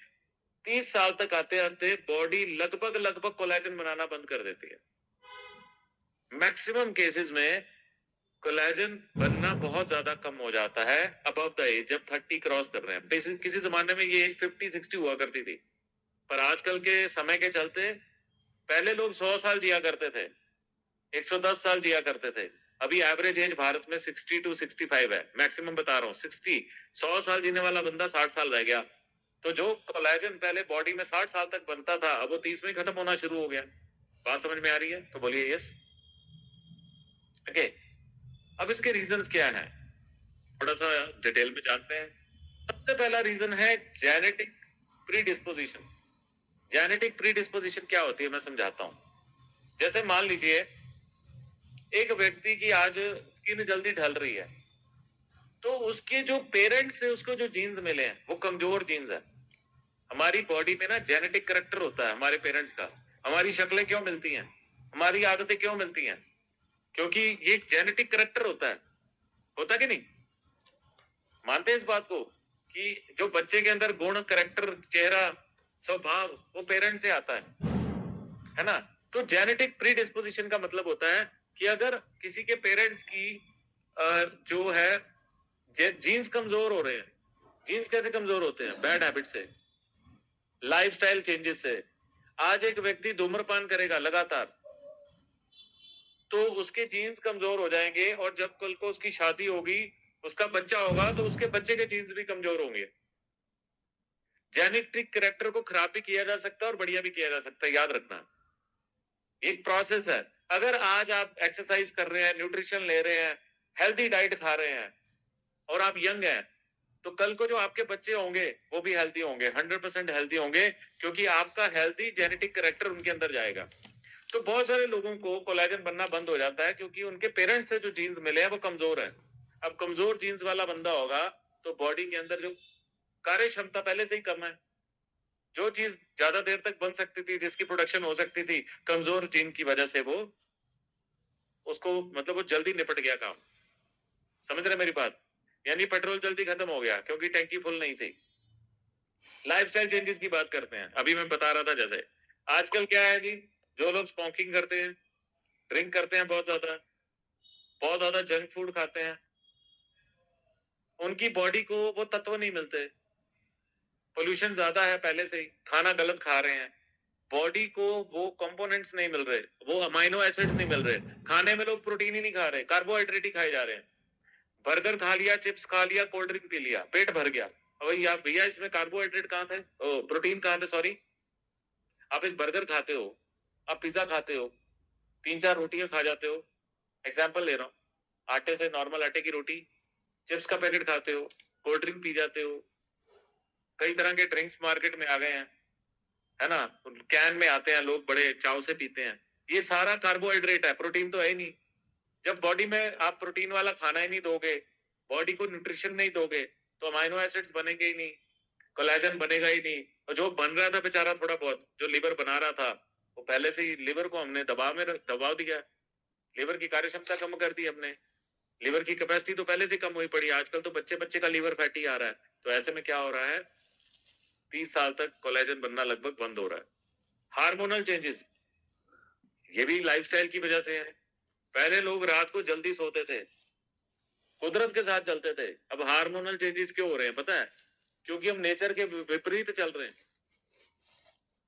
30 साल तक आते आते बॉडी लगभग कोलेजन बनाना बंद कर देती है। मैक्सिमम केसेस में कोलेजन बनना बहुत ज्यादा कम हो जाता है अबव द एज, जब 30 क्रॉस कर रहे हैं। किसी जमाने में ये एज 50-60 हुआ करती थी, पर आजकल के समय के चलते पहले लोग 100 साल जिया करते थे, 110 साल जिया करते थे। अभी एवरेज एज भारत में 60 to 65 है, मैक्सिमम बता रहा हूँ 60। 100 साल जीने वाला बंदा 60 साल रह गया। तो जो कोलेजन पहले बॉडी में 60 साल तक बनता था, अब वो 30 में खत्म होना शुरू हो गया। बात समझ में आ रही है? तो बोलिए यस। ओके, अब इसके रीजंस क्या है, थोड़ा सा डिटेल में जानते हैं। सबसे पहला रीजन है जेनेटिक प्रीडिस्पोजिशन। जेनेटिक प्रीडिस्पोजिशन क्या होती है मैं समझाता हूं। जैसे मान लीजिए एक व्यक्ति की आज स्किन जल्दी ढल रही है, तो उसके जो पेरेंट्स से उसको जो जीन्स मिले हैं वो कमजोर जीन्स है। हमारी बॉडी में ना जेनेटिक करेक्टर होता है हमारे पेरेंट्स का। हमारी शक्लें क्यों मिलती हैं, हमारी आदतें क्यों मिलती हैं? क्योंकि ये जेनेटिक करेक्टर होता कि नहीं? मानते हैं इस बात को कि जो बच्चे के अंदर गुण, करेक्टर, चेहरा, स्वभाव वो पेरेंट्स से आता है ना? तो जेनेटिक प्रीडिस्पोजिशन का मतलब होता है कि अगर किसी के पेरेंट्स की जो है जीन्स कमजोर हो रहे हैं। जीन्स कैसे कमजोर होते हैं? बैड हैबिट से, लाइफस्टाइल चेंजेस से। आज एक व्यक्ति धूम्रपान करेगा लगातार, तो उसके जीन्स कमजोर हो जाएंगे, और जब कल को उसकी शादी होगी, उसका बच्चा होगा, तो उसके बच्चे के जीन्स भी कमजोर होंगे। जेनेटिक कैरेक्टर को खराब भी किया जा सकता है और बढ़िया भी किया जा सकता है, याद रखना। एक प्रोसेस है। अगर आज आप एक्सरसाइज कर रहे हैं, न्यूट्रिशन ले रहे हैं, हेल्दी डाइट खा रहे हैं, और आप यंग हैं, तो कल को जो आपके बच्चे होंगे वो भी हेल्दी होंगे, 100% हेल्दी होंगे, क्योंकि आपका हेल्दी जेनेटिक कैरेक्टर उनके अंदर जाएगा। तो बहुत सारे लोगों को कोलेजन बनना बंद हो जाता है क्योंकि उनके पेरेंट्स से जो जीन्स मिले हैं वो कमजोर है। अब कमजोर जीन्स वाला बंदा होगा तो बॉडी के अंदर जो कार्य क्षमता पहले से ही कम है। जो चीज ज्यादा देर तक बन सकती थी, जिसकी प्रोडक्शन हो सकती थी, कमजोर जीन की वजह से वो उसको मतलब वो जल्दी निपट गया काम। समझ रहे मेरी बात? यानी पेट्रोल जल्दी खत्म हो गया क्योंकि टैंकी फुल नहीं थी। लाइफस्टाइल चेंजेस की बात करते हैं। अभी मैं बता रहा था जैसे आजकल क्या है जी, जो लोग स्मोकिंग करते हैं, ड्रिंक करते हैं, बहुत ज्यादा जंक फूड खाते हैं, उनकी बॉडी को वो तत्व नहीं मिलते। पोल्यूशन ज्यादा है पहले से ही, खाना गलत खा रहे हैं, बॉडी को वो कंपोनेंट्स नहीं मिल रहे, वो अमाइनो एसिड्स नहीं मिल रहे। खाने में लोग प्रोटीन ही नहीं खा रहे, कार्बोहाइड्रेट ही खाए जा रहे हैं। बर्गर खा लिया, चिप्स खा लिया, कोल्ड ड्रिंक पी लिया, पेट भर गया। भैया भैया इसमें कार्बोहाइड्रेट कहाँ थे, प्रोटीन कहाँ थे? सॉरी, आप एक बर्गर खाते हो, आप पिज्जा खाते हो, 3-4 रोटियां खा जाते हो, एग्जाम्पल ले रहा हूँ, आटे से, नॉर्मल आटे की रोटी, चिप्स का पैकेट खाते हो, कोल्ड ड्रिंक पी जाते हो, कई तरह के ड्रिंक्स मार्केट में आ गए हैं, है ना? कैन में आते हैं, लोग बड़े चाव से पीते हैं। ये सारा कार्बोहाइड्रेट है, प्रोटीन तो है ही नहीं। जब बॉडी में आप प्रोटीन वाला खाना ही नहीं दोगे, बॉडी को न्यूट्रिशन नहीं दोगे, तो अमाइनो एसिड्स बनेंगे ही नहीं, कोलेजन बनेगा ही नहीं। और जो बन रहा था बेचारा थोड़ा बहुत, जो लिवर बना रहा था, वो पहले से ही लिवर को हमने दबा दिया, लिवर की कार्य क्षमता कम कर दी हमने। लिवर की कैपेसिटी तो पहले से कम हुई पड़ी। आजकल तो बच्चे बच्चे का लिवर फैटी आ रहा है। तो ऐसे में क्या हो रहा है, 30 साल तक कोलेजन बनना लगभग बंद हो रहा है। हार्मोनल चेंजेस, ये भी लाइफस्टाइल की वजह से है। पहले लोग रात को जल्दी सोते थे, कुदरत के साथ चलते थे। अब हार्मोनल चेंजेस क्यों हो रहे हैं पता है? क्योंकि हम नेचर के विपरीत चल रहे हैं।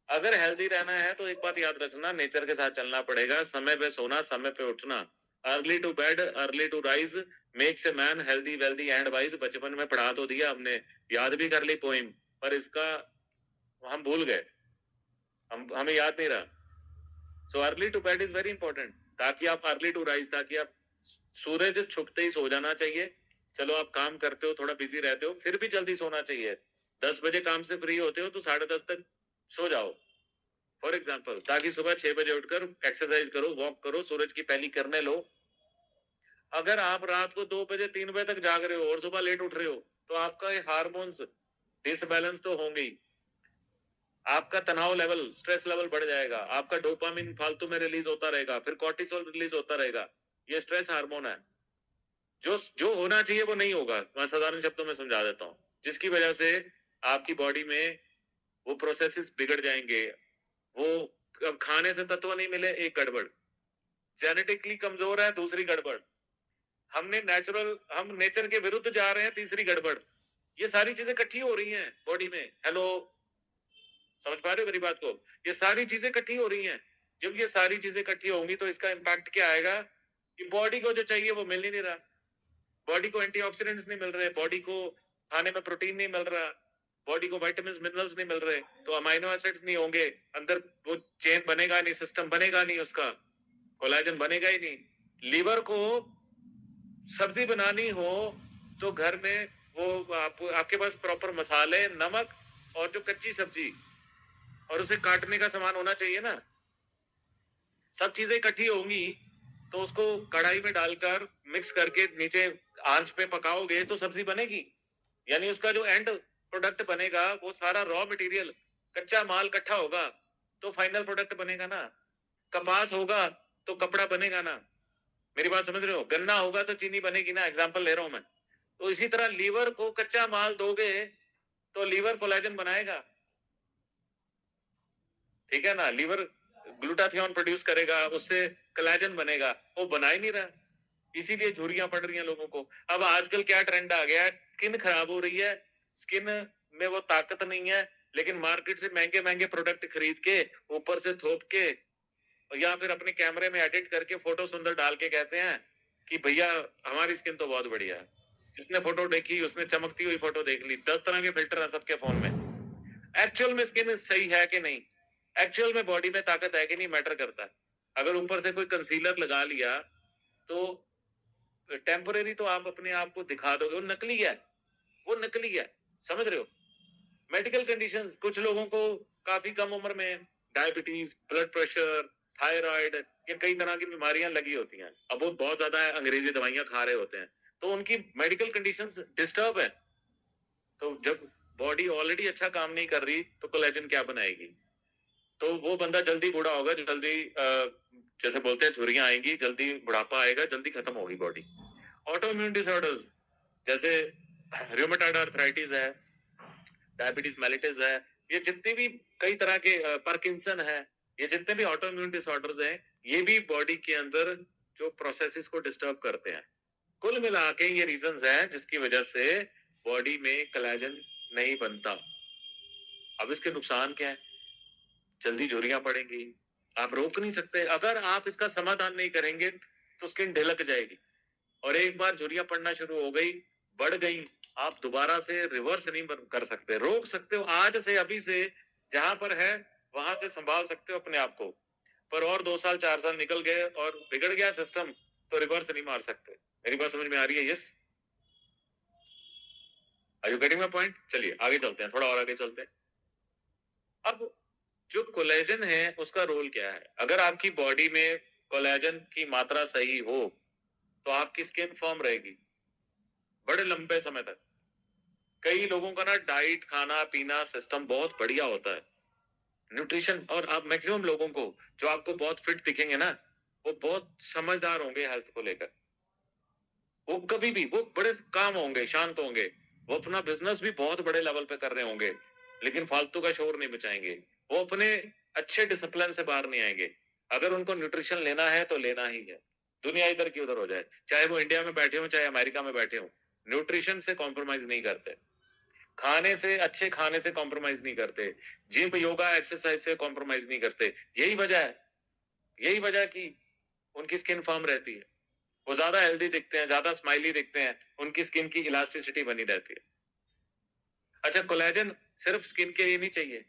अगर हेल्दी रहना है तो एक बात याद रखना, नेचर के साथ चलना पड़ेगा। समय पे सोना, समय पे उठना, early to bed early to rise makes a man healthy wealthy and wise. बचपन में पढ़ा तो दिया हमने, याद भी कर ली पोइम, पर इसका हम भूल गए, हमें याद नहीं रहा। So early to bed is very important, ताकि आप अर्ली टू राइज, ताकि आप सूरज छुपते ही सो जाना चाहिए। चलो आप काम करते हो, थोड़ा बिजी रहते हो, फिर भी जल्दी सोना चाहिए। 10 बजे काम से फ्री होते हो तो 10:30 तक सो जाओ फॉर एग्जाम्पल, ताकि सुबह 6 बजे उठकर एक्सरसाइज करो, वॉक करो, सूरज की पहली किरणें लो। अगर आप रात को 2 बजे 3 बजे तक जाग रहे हो और सुबह लेट उठ रहे हो, तो आपका हार्मोन्स डिसबैलेंस तो होंगे ही। आपका तनाव लेवल, स्ट्रेस लेवल बढ़ जाएगा, आपका डोपामिन फालतू में रिलीज होता रहेगा, फिर कॉर्टिसोल रिलीज होता रहेगा। ये स्ट्रेस हार्मोन है। जो जो होना चाहिए वो नहीं होगा। मैं साधारण शब्दों में समझा देता हूँ, जिसकी वजह से आपकी बॉडी में वो प्रोसेसेस बिगड़ जाएंगे। वो अब खाने से तत्व नहीं मिले, एक गड़बड़, जेनेटिकली कमजोर है, दूसरी गड़बड़, हम नेचर के विरुद्ध जा रहे हैं, तीसरी गड़बड़। ये सारी चीजें इकट्ठी हो रही हैं बॉडी में। हेलो, समझ पा रहे हो मेरी बात को? ये सारी चीजें इकट्ठी हो रही हैं। जब ये सारी चीजें इकट्ठी होंगी तो इसका इम्पैक्ट क्या आएगा कि बॉडी को जो चाहिए वो मिल ही नहीं रहा। बॉडी को एंटीऑक्सीडेंट्स नहीं मिल रहे, बॉडी को खाने में प्रोटीन नहीं मिल रहा, बॉडी को विटामिन मिनरल्स नहीं मिल रहे, तो अमाइनो एसिड्स नहीं होंगे अंदर, वो चेन बनेगा नहीं, सिस्टम बनेगा नहीं, उसका कोलेजन बनेगा ही नहीं। लीवर को सब्जी बनानी हो तो घर में वो आपके पास प्रॉपर मसाले, नमक और जो कच्ची सब्जी और उसे काटने का सामान होना चाहिए ना। सब चीजें इकट्ठी होंगी तो उसको कढ़ाई में डालकर मिक्स करके नीचे आंच पे पकाओगे तो सब्जी बनेगी। यानी उसका जो एंड प्रोडक्ट बनेगा वो सारा रॉ मटेरियल, कच्चा माल इकट्ठा होगा तो फाइनल प्रोडक्ट बनेगा ना। कपास होगा तो कपड़ा बनेगा ना। मेरी बात समझ रहे हो? गन्ना होगा तो चीनी बनेगी ना। एग्जाम्पल ले रहा हूं मैं। तो इसी तरह लीवर को कच्चा माल दोगे तो लीवर कोलेजन बनाएगा, ठीक है ना। लीवर ग्लूटाथियोन प्रोड्यूस करेगा, उससे कोलेजन बनेगा, वो बना ही नहीं रहा, इसीलिए झुर्रियां पड़ रही हैं लोगों को। अब आजकल क्या ट्रेंड आ गया है, स्किन खराब हो रही है, स्किन में वो ताकत नहीं है, लेकिन मार्केट से महंगे महंगे प्रोडक्ट खरीद के ऊपर से थोप के या फिर अपने कैमरे में एडिट करके फोटो सुंदर डाल के कहते हैं कि भैया हमारी स्किन तो बहुत बढ़िया है। जिसने फोटो देखी उसने चमकती हुई फोटो देख ली। 10 तरह के फिल्टर हैं सबके फोन में। एक्चुअल में स्किन सही है कि नहीं, एक्चुअल में बॉडी में ताकत है कि नहीं, मैटर करता है। अगर ऊपर से कोई कंसीलर लगा लिया तो टेम्परेरी तो आप अपने आप को दिखा दोगे, वो नकली है, वो नकली है। समझ रहे हो? मेडिकल कंडीशंस, कुछ लोगों को काफी कम उम्र में डायबिटीज, ब्लड प्रेशर, थायराइड, ये कई तरह की बीमारियां लगी होती हैं। अब वो बहुत ज्यादा अंग्रेजी दवाइयां खा रहे होते हैं तो उनकी मेडिकल कंडीशंस डिस्टर्ब है। तो जब बॉडी ऑलरेडी अच्छा काम नहीं कर रही तो कोलेजन क्या बनाएगी? तो वो बंदा जल्दी बूढ़ा होगा, जल्दी जैसे बोलते हैं झुर्रियां आएंगी, जल्दी बुढ़ापा आएगा, जल्दी खत्म होगी बॉडी। ऑटो इम्यून डिसऑर्डर्स जैसे रूमेटॉइड आर्थराइटिस है, डायबिटीज मेलिटस है, ये जितने भी कई तरह के पार्किंसन है, ये जितने भी ऑटो इम्यून डिसऑर्डर्स हैं, ये भी बॉडी के अंदर जो प्रोसेसेस को डिस्टर्ब करते हैं। कुल मिला के ये रीजंस हैं जिसकी वजह से बॉडी में कोलेजन नहीं बनता। अब इसके नुकसान क्या है? जल्दी झुर्रियां पड़ेंगी, आप रोक नहीं सकते। अगर आप इसका समाधान नहीं करेंगे तो स्किन ढिलक जाएगी, और एक बार झुर्रियां पड़ना शुरू हो गई, बढ़ गई, आप दोबारा से रिवर्स नहीं कर सकते। रोक सकते हो आज से, अभी से जहां पर है वहां से संभाल सकते हो अपने आप को, पर और 2 साल 4 साल निकल गए और बिगड़ गया सिस्टम तो रिवर्स नहीं मार सकते। मेरी बात समझ में आ रही है? Yes, are you getting my point? चलिए आगे चलते हैं, थोड़ा और आगे चलते हैं। अब जो कोलेजन है उसका रोल क्या है? अगर आपकी बॉडी में कोलेजन की मात्रा सही हो तो आपकी स्किन फर्म रहेगी बड़े लंबे समय तक। कई लोगों का ना डाइट, खाना पीना सिस्टम बहुत बढ़िया होता है, न्यूट्रिशन, और आप मैक्सिमम लोगों को जो आपको बहुत फिट दिखेंगे ना, वो बहुत समझदार होंगे हेल्थ को लेकर। वो कभी भी वो बड़े काम होंगे, शांत होंगे, वो अपना बिजनेस भी बहुत बड़े लेवल पे कर रहे होंगे, लेकिन फालतू का शोर नहीं मचाएंगे। वो अपने अच्छे डिसिप्लिन से बाहर नहीं आएंगे। अगर उनको न्यूट्रिशन लेना है तो लेना ही है, दुनिया इधर की उधर हो जाए, चाहे वो इंडिया में बैठे हो चाहे अमेरिका में बैठे हो, न्यूट्रिशन से कॉम्प्रोमाइज नहीं करते, खाने से, अच्छे खाने से कॉम्प्रोमाइज नहीं करते, जिम, योगा, एक्सरसाइज से कॉम्प्रोमाइज नहीं करते। यही वजह है, यही वजह की उनकी स्किन फर्म रहती है। वो ज्यादा हेल्दी दिखते हैं, ज्यादा स्माइली दिखते हैं, उनकी स्किन की इलास्टिसिटी बनी रहती है। अच्छा, कोलेजन सिर्फ स्किन के लिए नहीं चाहिए,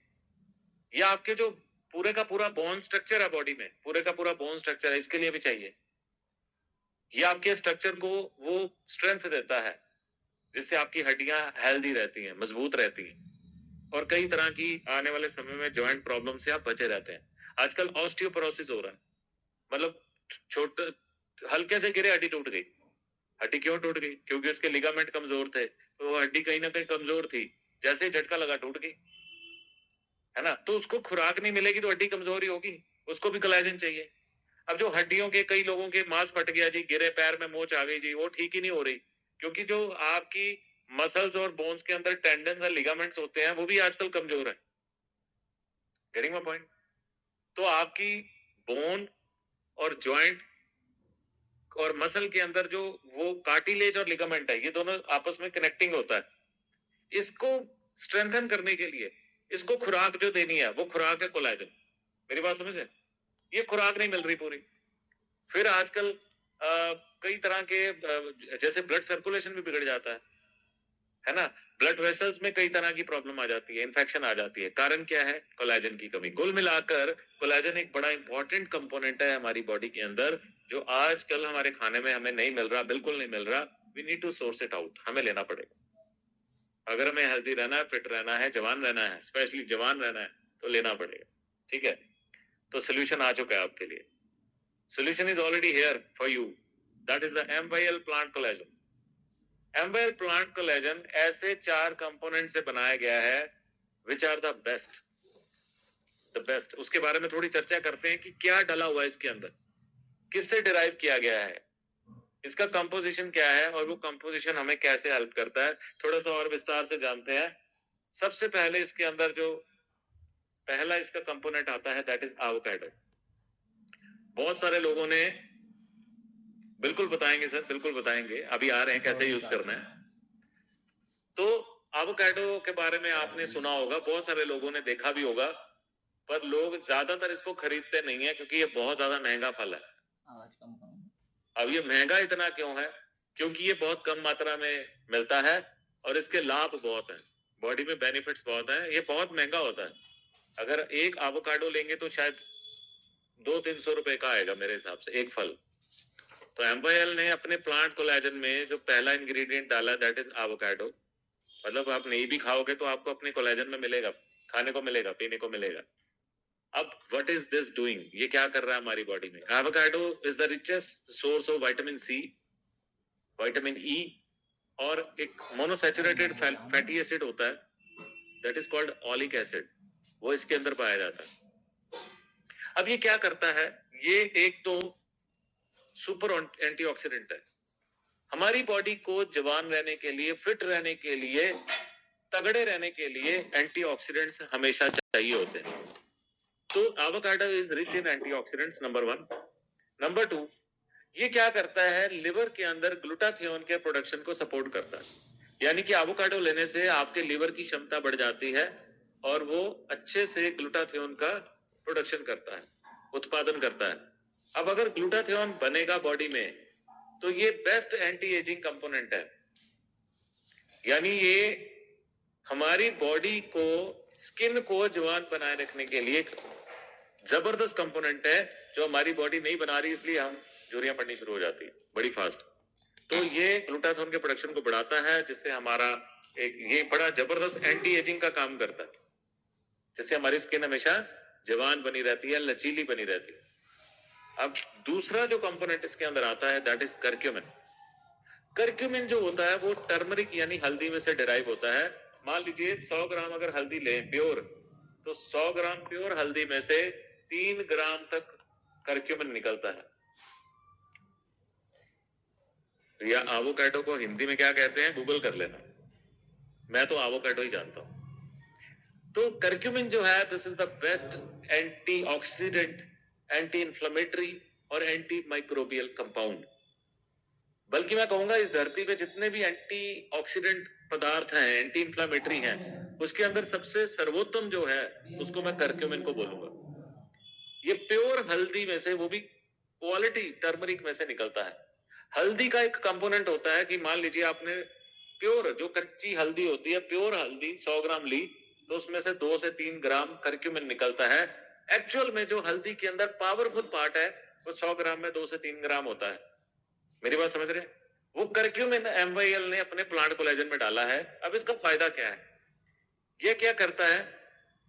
ये आपके जो पूरे का पूरा बोन स्ट्रक्चर है बॉडी में, पूरे का पूरा बोन स्ट्रक्चर है, इसके लिए भी चाहिए। ये आपके स्ट्रक्चर को वो स्ट्रेंथ देता है जिससे आपकी हड्डियां हेल्दी रहती हैं, मजबूत रहती हैं, और कई तरह की आने वाले समय में जॉइंट प्रॉब्लम से आप बचे रहते हैं। आजकल ऑस्टियोपोरोसिस हो रहा है, मतलब छोटे हल्के से गिरे हड्डी टूट गई। हड्डी क्यों टूट गई? क्योंकि उसके लिगामेंट कमजोर थे, तो वो हड्डी कहीं ना कहीं कमजोर थी, जैसे ही झटका लगा टूट गई, है ना। तो उसको खुराक नहीं मिलेगी तो हड्डी कमजोर ही होगी, उसको भी कोलेजन चाहिए। अब जो हड्डियों के, कई लोगों के मांस फट गया जी, गिरे पैर में मोच आ गई जी, वो ठीक ही नहीं हो रही, क्योंकि जो आपकी मसल्स और बोन्स के अंदर टेंडन्स और लिगामेंट्स होते हैं वो भी आजकल कमजोर है। Getting my point? तो आपकी बोन और जॉइंट और मसल के अंदर जो वो कार्टिलेज और लिगामेंट है, ये दोनों आपस में कनेक्टिंग होता है। इसको स्ट्रेंथन करने के लिए, इसको खुराक जो देनी है वो खुराक है कोलेजन। मेरी बात समझ है? ये खुराक नहीं मिल रही पूरी। फिर आजकल कई तरह के जैसे ब्लड सर्कुलेशन भी बिगड़ जाता है ना, ब्लड वेसल्स में कई तरह की प्रॉब्लम आ जाती है, इन्फेक्शन आ जाती है। कारण क्या है? कोलेजन की कमी। कुल मिलाकर कोलेजन एक बड़ा इंपॉर्टेंट कंपोनेंट है हमारी बॉडी के अंदर, जो आजकल हमारे खाने में हमें नहीं मिल रहा, बिल्कुल नहीं मिल रहा। We need to source it out, हमें लेना पड़ेगा। अगर हमें हेल्दी रहना है, फिट रहना है, जवान रहना है, स्पेशली जवान रहना है, तो लेना पड़ेगा। ठीक है, तो सोल्यूशन आ चुका है आपके लिए। Solution is already here for you, that is the MYL plant collagen. MYL plant collagen ऐसे 4 कंपोनेंट से बनाया गया है विच आर द बेस्ट। उसके बारे में थोड़ी चर्चा करते हैं कि क्या डला हुआ है इसके अंदर, किससे डिराइव किया गया है, इसका कंपोजिशन क्या है और वो कंपोजिशन हमें कैसे हेल्प करता है, थोड़ा सा और विस्तार से जानते हैं। सबसे पहले इसके अंदर जो पहला इसका कंपोनेंट आता है दैट इज एवोकाडो। बहुत सारे लोगों ने, बिल्कुल बताएंगे सर, बिल्कुल बताएंगे, अभी आ रहे हैं कैसे यूज करना है। तो एवोकाडो के बारे में आपने सुना होगा, बहुत सारे लोगों ने देखा भी होगा, पर लोग ज्यादातर इसको खरीदते नहीं है क्योंकि ये बहुत ज्यादा महंगा फल है। अब ये महंगा इतना क्यों है? क्योंकि ये बहुत कम मात्रा में मिलता है और इसके लाभ बहुत हैं, बॉडी में बेनिफिट्स बहुत हैं। ये बहुत महंगा होता है। अगर एक एवोकाडो लेंगे तो शायद 200-300 रुपए का आएगा मेरे हिसाब से एक फल। तो MYL ने अपने प्लांट कोलेजन में जो पहला इंग्रेडिएंट डाला दैट इज एवोकाडो। मतलब आप नहीं भी खाओगे तो आपको अपने कोलेजन में मिलेगा, खाने को मिलेगा, पीने को मिलेगा। अब व्हाट इज दिस डूइंग? ये क्या कर रहा है हमारी बॉडी में? Avocado is the richest source of vitamin C, vitamin E और एक मोनोसैचुरेटेड फैटी एसिड होता है that is called oleic acid, वो इसके अंदर पाया जाता है। अब ये क्या करता है? ये एक तो सुपर एंटीऑक्सीडेंट है। हमारी बॉडी को जवान रहने के लिए, फिट रहने के लिए, तगड़े रहने के लिए एंटीऑक्सीडेंट्स हमेशा चाहिए होते हैं। तो avocado is rich in antioxidants, number 1। Number 2, ये क्या करता है? लिवर के अंदर ग्लूटाथियोन के प्रोडक्शन को सपोर्ट करता है। यानी कि एवोकाडो लेने से आपके लिवर की क्षमता बढ़ जाती है और वो अच्छे से ग्लूटाथियोन का प्रोडक्शन करता है, उत्पादन करता है। अब अगर ग्लूटाथियोन बनेगा बॉडी में तो ये बेस्ट एंटी एजिंग कंपोनेंट है। यानी ये हमारी बॉडी को, स्किन को जवान बनाए रखने के लिए जबरदस्त कंपोनेंट है, जो हमारी बॉडी नहीं बना रही, इसलिए हम झुर्रियां पड़नी शुरू हो जाती है बड़ी फास्ट। तो ये ग्लूटाथियोन के प्रोडक्शन को बढ़ाता है, जिससे हमारा एक ये बड़ा जबरदस्त एंटी एजिंग का काम करता है, जिससे हमारी स्किन हमेशा जवान बनी रहती है, लचीली बनी रहती है। अब दूसरा जो कंपोनेंट इसके अंदर आता है दैट इज करक्यूमिन। करक्यूमिन जो होता है वो टर्मरिक यानी हल्दी में से डिराइव होता है। मान लीजिए 100 ग्राम अगर हल्दी लें प्योर, तो 100 ग्राम प्योर हल्दी में से 3 ग्राम तक करक्यूमिन निकलता है। या एवोकाडो को हिंदी में क्या कहते हैं गूगल कर लेना, मैं तो एवोकाडो ही जानता हूं। तो करक्यूमिन जो है this is the best antioxidant, anti inflammatory और एंटी माइक्रोबियल कंपाउंड। बल्कि मैं कहूंगा इस धरती पे जितने भी एंटीऑक्सीडेंट पदार्थ हैं, एंटी इंफ्लेमेटरी हैं, उसके अंदर सबसे सर्वोत्तम जो है उसको मैं करक्यूमिन को बोलूंगा। ये प्योर हल्दी में से, वो भी क्वालिटी टर्मरिक में से निकलता है। हल्दी का एक कंपोनेंट होता है कि मान लीजिए आपने प्योर जो कच्ची हल्दी होती है, प्योर हल्दी 100 ग्राम ली, तो उसमें से 2 से 3 ग्राम करक्यूमिन निकलता है। एक्चुअल में जो हल्दी के अंदर पावरफुल पार्ट है वो 100 ग्राम में 2 से 3 ग्राम होता है। मेरी बात समझ रहे? वो करक्यूमिन MYL ने अपने प्लांट कोलेजन में डाला है। अब इसका फायदा क्या है? ये क्या करता है?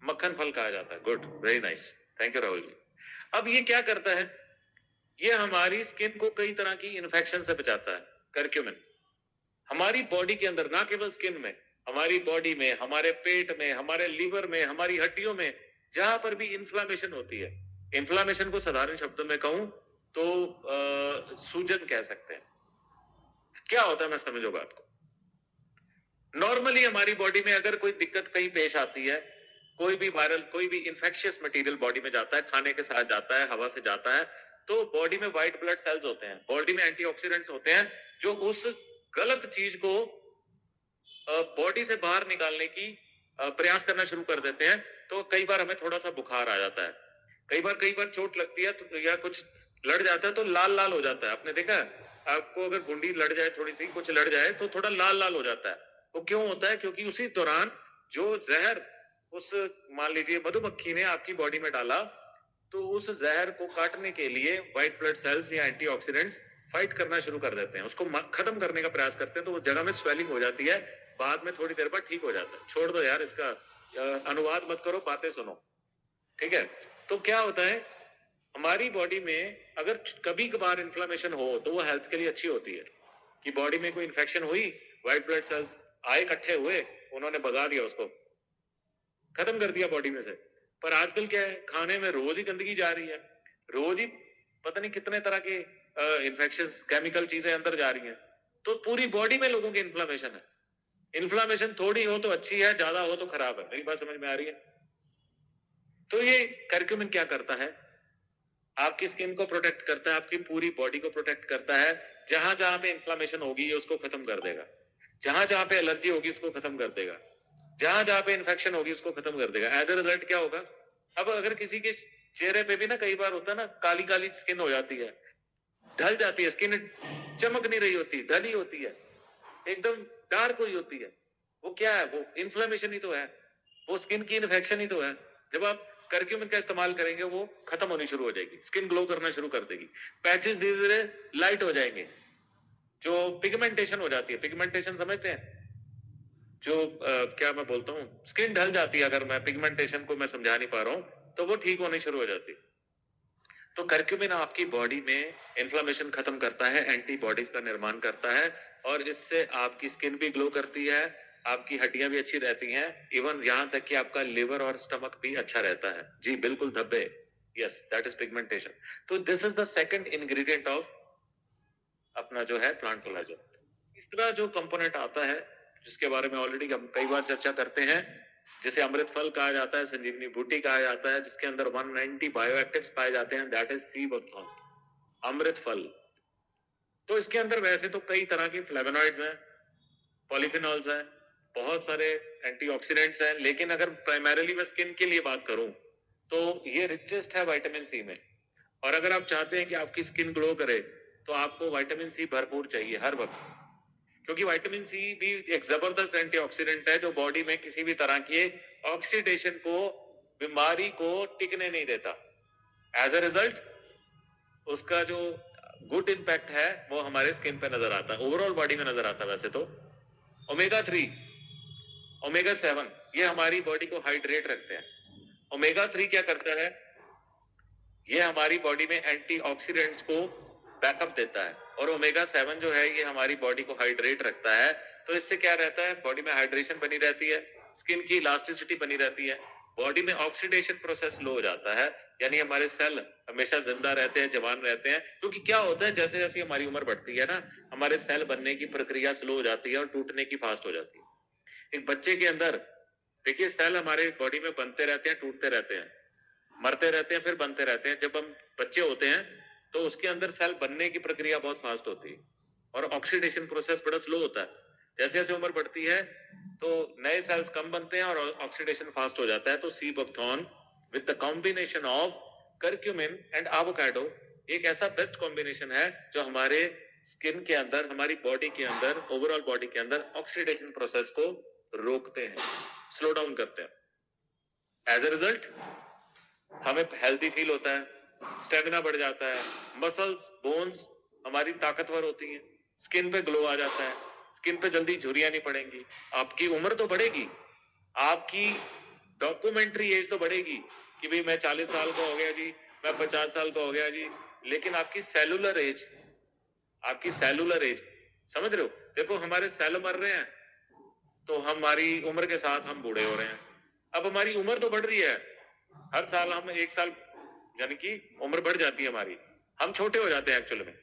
मक्खन फल कहा जाता है। Good, very nice, thank you Rahul ji. अब ये क्या करता है? ये हमारी स्किन को कई तरह की इन्फेक्शन से बचाता है। करक्यूमिन हमारी बॉडी के अंदर, ना केवल स्किन में, हमारी बॉडी में, हमारे पेट में, हमारे लीवर में, हमारी हड्डियों में, जहां पर भी इन्फ्लामेशन होती है, इन्फ्लामेशन को साधारण शब्दों में कहूं तो सूजन कह सकते हैं। क्या होता है, मैं समझो बात को। नॉर्मली हमारी बॉडी में अगर कोई दिक्कत कहीं पेश आती है, कोई भी वायरल, कोई भी इंफेक्शियस मटेरियल बॉडी में जाता है, खाने के साथ जाता है, हवा से जाता है, तो बॉडी में व्हाइट ब्लड सेल्स होते हैं, बॉडी में एंटीऑक्सीडेंट्स होते हैं, जो उस गलत चीज को बॉडी से बाहर निकालने की प्रयास करना शुरू कर देते हैं, तो कई बार हमें थोड़ा सा बुखार आ जाता है, कई बार चोट लगती है तो या कुछ लड़ जाता है तो लाल लाल हो जाता है। आपने देखा है? आपको अगर गुंडी लड़ जाए, थोड़ी सी कुछ लड़ जाए तो थोड़ा लाल लाल हो जाता है। वो क्यों होता है? क्योंकि उसी दौरान जो जहर उस, मान लीजिए मधुमक्खी ने आपकी बॉडी में डाला, तो उस जहर को काटने के लिए व्हाइट ब्लड सेल्स या एंटीऑक्सीडेंट्स फाइट करना शुरू कर देते हैं, उसको खत्म करने का प्रयास करते हैं, तो वो जगह में स्वेलिंग हो जाती है, बाद में थोड़ी देर बाद ठीक हो जाता है। छोड़ दो यार इसका अनुवाद मत करो, बातें सुनो, ठीक है? तो क्या होता है, हमारी बॉडी में अगर कभी कभार इन्फ्लेमेशन हो तो वो हेल्थ के लिए अच्छी होती है, कि बॉडी में कोई इन्फेक्शन हुई, व्हाइट ब्लड सेल्स आए, इकट्ठे हुए, उन्होंने भगा दिया, उसको खत्म कर दिया बॉडी में से। पर आजकल क्या है, खाने में रोज ही गंदगी जा रही है, रोज ही पता नहीं कितने तरह के इन्फेक्शंस, केमिकल चीजें अंदर जा रही हैं, तो पूरी बॉडी में लोगों की इन्फ्लेमेशन है। इन्फ्लेमेशन थोड़ी हो तो अच्छी है, ज्यादा हो तो खराब है। मेरी बात समझ में आ रही है? तो ये करक्यूमिन क्या करता है, आपकी स्किन को प्रोटेक्ट करता है, आपकी पूरी बॉडी को प्रोटेक्ट करता है। जहां जहां पे इन्फ्लेमेशन होगी ये उसको खत्म कर देगा, जहां जहां पे एलर्जी होगी उसको खत्म कर देगा, जहां जहां पे इन्फेक्शन होगी उसको खत्म कर देगा। एज ए रिजल्ट क्या होगा, अब अगर किसी के चेहरे पे भी ना कई बार होता है ना, काली काली स्किन हो जाती है, ढल जाती है स्किन, चमक नहीं रही होती, ढली होती है, एकदम डार्क हुई होती है, वो क्या है, वो इन्फ्लेमेशन ही तो है, वो स्किन की इन्फेक्शन ही तो है। जब आप करक्यूमिन का इस्तेमाल करेंगे वो खत्म होनी शुरू हो जाएगी, स्किन ग्लो करना शुरू कर देगी, पैचेस धीरे धीरे लाइट हो जाएंगे, जो पिगमेंटेशन हो जाती है, पिगमेंटेशन समझते हैं, जो क्या मैं बोलता हूँ, स्किन ढल जाती है, अगर मैं पिगमेंटेशन को मैं समझा नहीं पा रहा हूँ तो वो ठीक होनी शुरू हो जाती है। तो करक्यूमिन आपकी बॉडी में इन्फ्लेमेशन खत्म करता है, एंटीबॉडीज का निर्माण करता है, और इससे आपकी स्किन भी ग्लो करती है, आपकी हड्डियां भी अच्छी रहती हैं, इवन यहाँ तक कि आपका लिवर और स्टमक भी अच्छा रहता है। जी बिल्कुल धब्बे, यस दैट इज पिगमेंटेशन। तो this is the second ingredient of अपना जो है प्लांट कोलाजन। तीसरा जो कंपोनेंट आता है, जिसके बारे में ऑलरेडी हम कई बार चर्चा करते हैं, जिसे अमृत फल कहा जाता है, संजीवनी बूटी कहा जाता है, जिसके अंदर 190 बायोएक्टिव्स पाए जाते हैं, दैट इज सी बकथॉर्न, अमृत फल। तो इसके अंदर वैसे तो कई तरह के फ्लेवोनॉइड्स हैं, पॉलीफिनॉल्स हैं, बहुत सारे एंटीऑक्सीडेंट्स हैं, लेकिन अगर प्राइमरीली मैं स्किन के लिए बात करूं तो ये रिचेस्ट है विटामिन सी में। और अगर आप चाहते हैं कि आपकी स्किन ग्लो करे तो आपको विटामिन सी भरपूर चाहिए हर वक्त, क्योंकि विटामिन सी भी एक जबरदस्त एंटीऑक्सीडेंट है जो बॉडी में किसी भी तरह के ऑक्सीडेशन को, बीमारी को टिकने नहीं देता। एज अ रिजल्ट उसका जो गुड इंपैक्ट है वो हमारे स्किन पे नजर आता है, ओवरऑल बॉडी में नजर आता है। वैसे तो ओमेगा 3, ओमेगा 7 ये हमारी बॉडी को हाइड्रेट रखते हैं। ओमेगा 3 क्या करता है, ये हमारी बॉडी में एंटीऑक्सीडेंट्स को बैकअप देता है, और ओमेगा 7 जो है ये हमारी बॉडी को हाइड्रेट रखता है। तो इससे क्या रहता है, बॉडी में हाइड्रेशन बनी रहती है, स्किन की इलास्टिसिटी बनी रहती है, बॉडी में ऑक्सीडेशन प्रोसेस स्लो हो जाता है, यानी हमारे सेल हमेशा जिंदा रहते हैं, जवान रहते हैं। क्योंकि क्या होता है, जैसे जैसे हमारी उम्र बढ़ती है ना, हमारे सेल बनने की प्रक्रिया स्लो हो जाती है और टूटने की फास्ट हो जाती है। एक बच्चे के अंदर देखिए सेल हमारे बॉडी में बनते रहते हैं, टूटते रहते हैं, मरते रहते हैं, फिर बनते रहते हैं। जब हम बच्चे होते हैं तो उसके अंदर सेल बनने की प्रक्रिया बहुत फास्ट होती है और ऑक्सीडेशन प्रोसेस बड़ा स्लो होता है। जैसे जैसे उम्र बढ़ती है तो नए सेल्स कम बनते हैं और ऑक्सीडेशन फास्ट हो जाता है। तो sea buckthorn with the combination of curcumin and avocado एक ऐसा बेस्ट कॉम्बिनेशन है जो हमारे स्किन के अंदर, हमारी बॉडी के अंदर, ओवरऑल बॉडी के अंदर ऑक्सीडेशन प्रोसेस को रोकते हैं, स्लो डाउन करते हैं। एज ए रिजल्ट हमें हेल्दी फील होता है, स्टेमिना बढ़ जाता है, मसल्स, बोन्स हमारी ताकतवर होती हैं, स्किन पे ग्लो आ जाता है, स्किन पे जल्दी झुर्रियां नहीं पड़ेंगी, आपकी उम्र तो बढ़ेगी, आपकी डॉक्यूमेंट्री एज तो बढ़ेगी कि भाई मैं 40 साल का हो गया जी, मैं 50 साल का हो गया जी, लेकिन आपकी सेलुलर एज, आपकी सेलुलर एज समझ रहे हो? देखो हमारे सेल मर रहे हैं तो हमारी उम्र के साथ हम बूढ़े हो रहे हैं। अब हमारी उम्र तो बढ़ रही है, हर साल हम 1 साल यानी कि उम्र बढ़ जाती है हमारी, हम छोटे हो जाते हैं एक्चुअली में,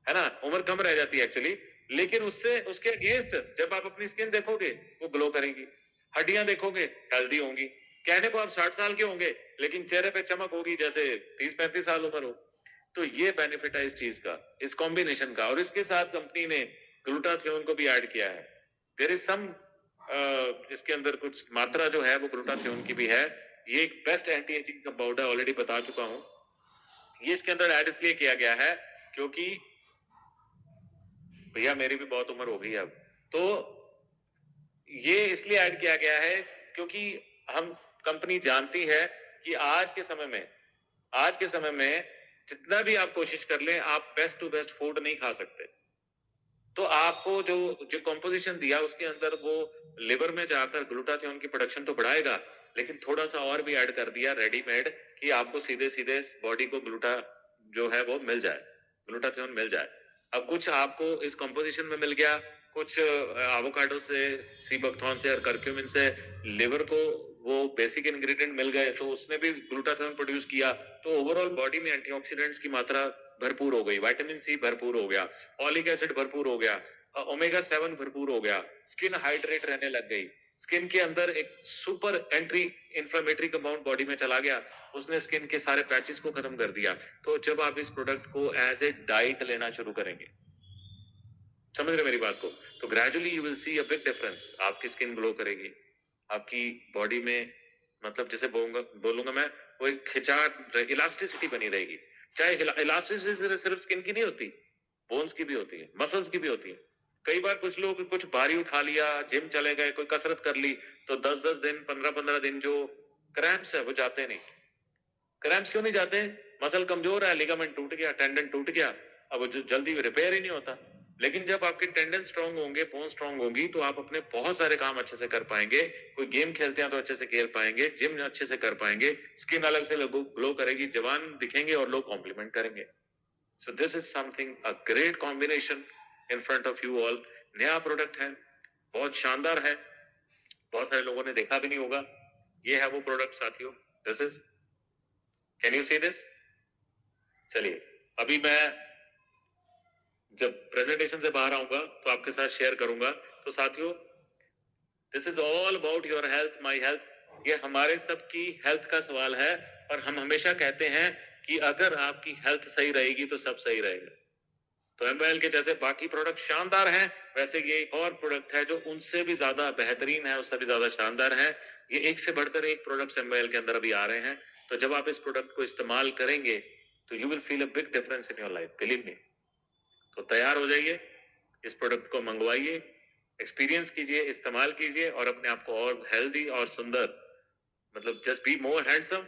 है ना, उम्र कम रह जाती है एक्चुअली। लेकिन उससे उसके अगेंस्ट जब आप अपनी स्किन देखोगे वो ग्लो करेगी, हड्डियां देखोगे हेल्दी होंगी, कहने को आप 60 साल के होंगे लेकिन चेहरे पे चमक होगी जैसे 30-35 साल उम्र हो। तो ये बेनिफिट है इस चीज का, इस कॉम्बिनेशन का। और इसके साथ कंपनी ने ग्लूटाथियोन को भी ऐड किया है। देयर इज सम इसके अंदर कुछ मात्रा जो है वो ग्लूटाथियोन की भी है। ये एक बेस्ट एंटी एजिंग का पाउडर ऑलरेडी बता चुका हूं। ये इसके अंदर ऐड इसलिए किया गया है क्योंकि भैया मेरी भी बहुत उम्र हो गई अब, तो ये इसलिए ऐड किया गया है क्योंकि हम कंपनी जानती है कि आज के समय में जितना भी आप कोशिश कर लें, आप बेस्ट टू बेस्ट फूड नहीं खा सकते। तो आपको जो कंपोजिशन दिया उसके अंदर वो लिवर में जाकर ग्लूटाथियोन की प्रोडक्शन तो बढ़ाएगा, लेकिन थोड़ा सा और भी ऐड कर दिया रेडीमेड कि आपको सीधे सीधे बॉडी को ग्लूटा जो है वो मिल जाए, ग्लूटाथियोन मिल जाए। अब कुछ आपको इस कंपोजिशन में मिल गया, कुछ एवोकाडो से, सी बकथॉर्न से और करक्यूमिन से लिवर को वो बेसिक इंग्रेडिएंट मिल गए, तो उसने भी ग्लूटाथियोन प्रोड्यूस किया। तो ओवरऑल बॉडी में एंटीऑक्सीडेंट्स की मात्रा भरपूर हो गई, विटामिन सी भरपूर हो गया, ऑलिक एसिड भरपूर हो गया, ओमेगा 7 भरपूर हो गया, स्किन हाइड्रेट रहने लग गई, स्किन के अंदर एक super entry inflammatory compound body में चला गया, उसने स्किन के सारे पैचेस को खत्म कर दिया। तो जब आप इस प्रोडक्ट को एज ए डाइट लेना शुरू करेंगे, समझ रहे मेरी बात को, तो gradually you will see a big difference. आपकी स्किन ग्लो करेगी, आपकी बॉडी में मतलब जैसे बोलूंगा मैं, वो एक खिंचाव, इलास्टिसिटी बनी रहेगी। चाहे इलास्टिसिटी सिर्फ स्किन की नहीं होती, बोन्स की भी होती है, मसल्स की भी होती है। कई बार कुछ लोग कुछ भारी उठा लिया, जिम चले गए, कोई कसरत कर ली, तो 10-10 दिन 15-15 दिन जो क्रैम्प्स है वो जाते नहीं। क्रैम्प्स क्यों नहीं जाते? मसल कमजोर है, लिगामेंट टूट गया, टेंडन टूट गया, अब वो जल्दी रिपेयर ही नहीं होता। लेकिन जब आपके टेंडन स्ट्रांग होंगे, बोन स्ट्रांग होगी, तो आप अपने बहुत सारे काम अच्छे से कर पाएंगे। कोई गेम खेलते हैं तो अच्छे से खेल पाएंगे, जिम अच्छे से कर पाएंगे, स्किन अलग से ग्लो करेगी, जवान दिखेंगे और लोग कॉम्प्लीमेंट करेंगे। So this is something a great combination in front of you all. नया प्रोडक्ट है, बहुत शानदार है, बहुत सारे लोगों ने देखा भी नहीं होगा। ये है वो प्रोडक्ट साथियों, this is, can you see this? चलिए अभी मैं जब प्रेजेंटेशन से बाहर आऊंगा तो आपके साथ शेयर करूंगा। तो साथियों, this is all about your health, my health. ये हमारे सबकी हेल्थ का सवाल है, और हम हमेशा कहते हैं कि अगर आपकी हेल्थ सही रहेगी तो सब सही रहेगा। तो एमवाईएल के जैसे बाकी प्रोडक्ट शानदार हैं, वैसे ये एक और प्रोडक्ट है जो उनसे भी ज्यादा बेहतरीन है, उससे भी ज्यादा शानदार है। ये एक से बढ़कर एक प्रोडक्ट्स एमवाईएल के अंदर अभी आ रहे हैं। तो जब आप इस प्रोडक्ट को इस्तेमाल करेंगे तो you will feel a big difference in your life, believe me. तो तैयार हो जाइए, इस प्रोडक्ट को मंगवाइए, एक्सपीरियंस कीजिए, इस्तेमाल कीजिए, और अपने आप को और हेल्दी और सुंदर, मतलब just be more handsome,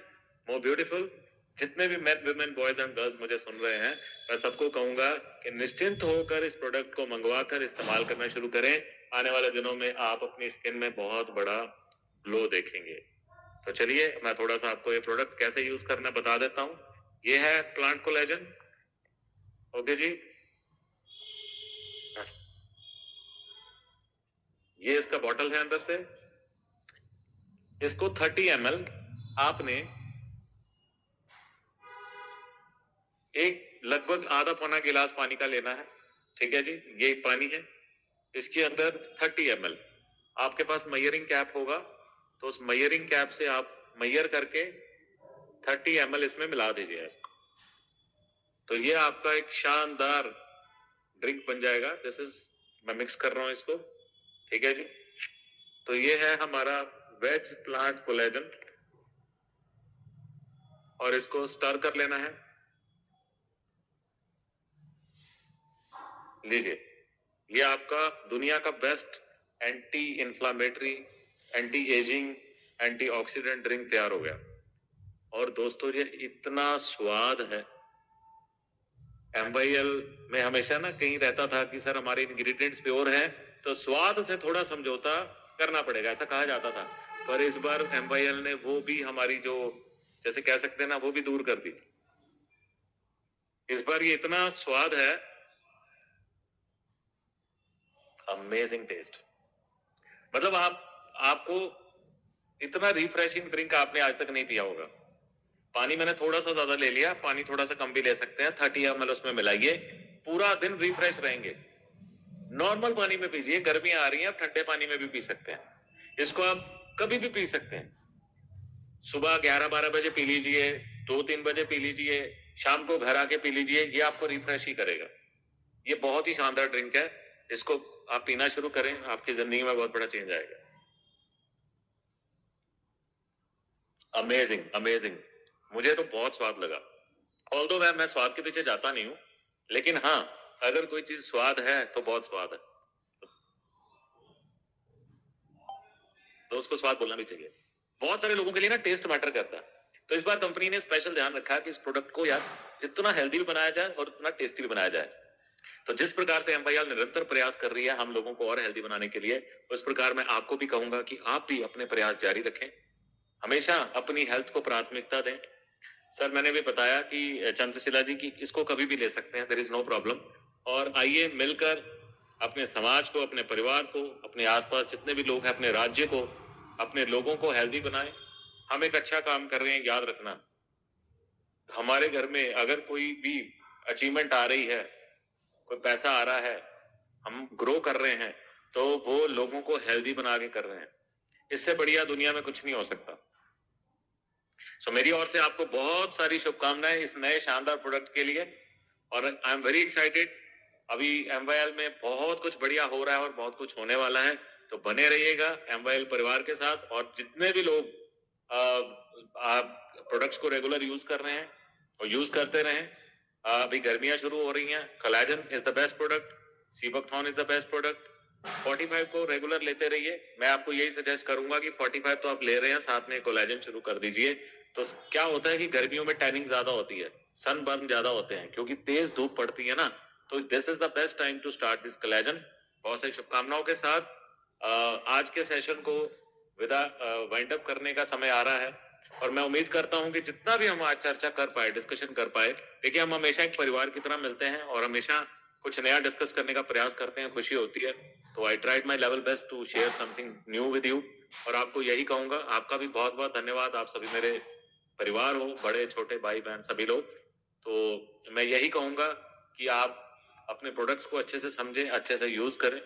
more beautiful. जितने भी main, women, boys and girls मुझे सुन रहे हैं, मैं सबको कहूंगा कि निश्चिंत होकर इस प्रोडक्ट को मंगवाकर इस्तेमाल करना शुरू करें। आने वाले दिनों में आप अपनी स्किन में बहुत बड़ा ग्लो देखेंगे। तो चलिए मैं थोड़ा सा आपको ये प्रोडक्ट कैसे यूज करना बता देता हूँ। ये है प्लांट कोलेजन, ओके जी। ये इसका बॉटल है अंदर से। इसको 30 ml आपने एक लगभग आधा पौना गिलास पानी का लेना है, ठीक है जी। ये पानी है, इसके अंदर 30 ml। आपके पास मयरिंग कैप होगा तो उस मयरिंग कैप से आप मयर करके 30 ml इसमें मिला दीजिए। तो ये आपका एक शानदार ड्रिंक बन जाएगा। दिस इज, मैं मिक्स कर रहा हूं इसको, ठीक है जी। तो ये है हमारा वेज प्लांट कोलेजन, और इसको स्टर कर लेना है। लीजिए, ये आपका दुनिया का best anti inflammatory, anti ageing, anti oxidant drink तैयार हो गया। और दोस्तों ये इतना स्वाद है। एमवाईएल में हमेशा ना कहीं रहता था कि सर हमारे इंग्रेडिएंट्स प्योर हैं तो स्वाद से थोड़ा समझौता करना पड़ेगा, ऐसा कहा जाता था। पर इस बार एमवाईएल ने वो भी हमारी जो, जैसे कह सकते हैं ना, वो भी दूर कर दी। इस बार ये इतना स्वाद है, अमेजिंग टेस्ट। मतलब आपको इतना रिफ्रेशिंग ड्रिंक आपने आज तक नहीं पिया होगा। पानी मैंने थोड़ा सा ज्यादा ले लिया, पानी थोड़ा सा कम भी ले सकते हैं। 30 ml उसमें मिलाइए, पूरा दिन रिफ्रेश रहेंगे। नॉर्मल पानी में पीजिए, गर्मियां आ रही हैं, आप ठंडे पानी में भी पी सकते हैं। इसको आप कभी भी पी सकते हैं। सुबह 11-12 बजे पी लीजिए, 2-3 बजे पी लीजिए, शाम को घर आके पी लीजिए, ये आपको रिफ्रेश ही करेगा। ये बहुत ही शानदार ड्रिंक है, इसको आप पीना शुरू करें, आपकी जिंदगी में बहुत बड़ा चेंज आएगा। अमेजिंग अमेजिंग, मुझे तो बहुत स्वाद लगा। ऑल्दो मैं स्वाद के पीछे जाता नहीं हूँ, लेकिन हाँ, अगर कोई चीज स्वाद है तो बहुत स्वाद है, तो उसको स्वाद बोलना भी चाहिए। बहुत सारे लोगों के लिए ना टेस्ट मैटर करता है, तो इस बार कंपनी ने स्पेशल ध्यान रखा कि इस प्रोडक्ट को यार इतना हेल्दी भी बनाया जाए और इतना टेस्टी भी बनाया जाए। तो जिस प्रकार से एमवाईएल निरंतर प्रयास कर रही है हम लोगों को और हेल्दी बनाने के लिए, उस प्रकार मैं आपको भी कहूंगा कि आप भी अपने प्रयास जारी रखें, हमेशा अपनी हेल्थ को प्राथमिकता दें। सर मैंने भी बताया कि चंद्रशिला जी की इसको कभी भी ले सकते हैं, देयर इज नो प्रॉब्लम। और आइए मिलकर अपने समाज को, अपने परिवार को, अपने आसपास जितने भी लोग हैं, अपने राज्य को, अपने लोगों को हेल्दी बनाएं। हम एक अच्छा काम कर रहे हैं, याद रखना, हमारे घर में अगर कोई भी अचीवमेंट आ रही है, कोई पैसा आ रहा है, हम ग्रो कर रहे हैं, तो वो लोगों को हेल्दी बना के कर रहे हैं। इससे बढ़िया दुनिया में कुछ नहीं हो सकता। मेरी ओर से आपको बहुत सारी शुभकामनाएं इस नए शानदार प्रोडक्ट के लिए, और आई एम वेरी एक्साइटेड। अभी एमवाईएल में बहुत कुछ बढ़िया हो रहा है और बहुत कुछ होने वाला है, तो बने रहिएगा एमवाईएल परिवार के साथ। और जितने भी लोग प्रोडक्ट्स को रेगुलर यूज कर रहे हैं और यूज करते रहें। अभी गर्मियां शुरू हो रही हैं, collagen is the best product, sea buckthorn is the best product. 45 को रेगुलर लेते रहिए। मैं आपको यही सजेस्ट करूंगा कि 45 तो आप ले रहे हैं, साथ में कोलेजन शुरू कर दीजिए। तो क्या होता है कि गर्मियों में टैनिंग ज्यादा होती है, सनबर्न ज्यादा होते हैं, क्योंकि तेज धूप पड़ती है ना, तो this is the best time to start this collagen. बहुत सारी शुभकामनाओं के साथ आज के सेशन को विदा वाइंड अप करने का समय आ रहा है, और मैं उम्मीद करता हूं कि जितना भी हम आज चर्चा कर पाए, डिस्कशन कर पाए, देखिए हम हमेशा एक परिवार की तरह मिलते हैं और हमेशा कुछ नया डिस्कस करने का प्रयास करते हैं, खुशी होती है। तो I tried my level best to share something new with you, और आपको यही कहूंगा, आपका भी बहुत बहुत धन्यवाद। आप सभी मेरे परिवार हो, बड़े छोटे भाई बहन सभी लोग। तो मैं यही कहूंगा कि आप अपने प्रोडक्ट्स को अच्छे से समझें, अच्छे से यूज करें,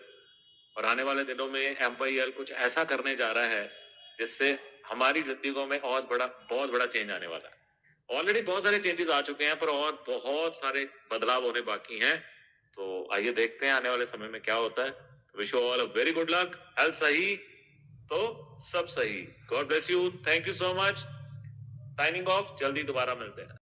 और आने वाले दिनों में एमवाईएल कुछ ऐसा करने जा रहा है जिससे हमारी जिंदगियों में और बहुत बड़ा चेंज आने वाला है। ऑलरेडी बहुत सारे चेंजेस आ चुके हैं, पर और बहुत सारे बदलाव होने बाकी हैं। तो आइए देखते हैं आने वाले समय में क्या होता है। Wish you all a very good luck. Health सही तो सब सही। God bless you, thank you so much. Signing off, जल्दी दोबारा मिलते हैं।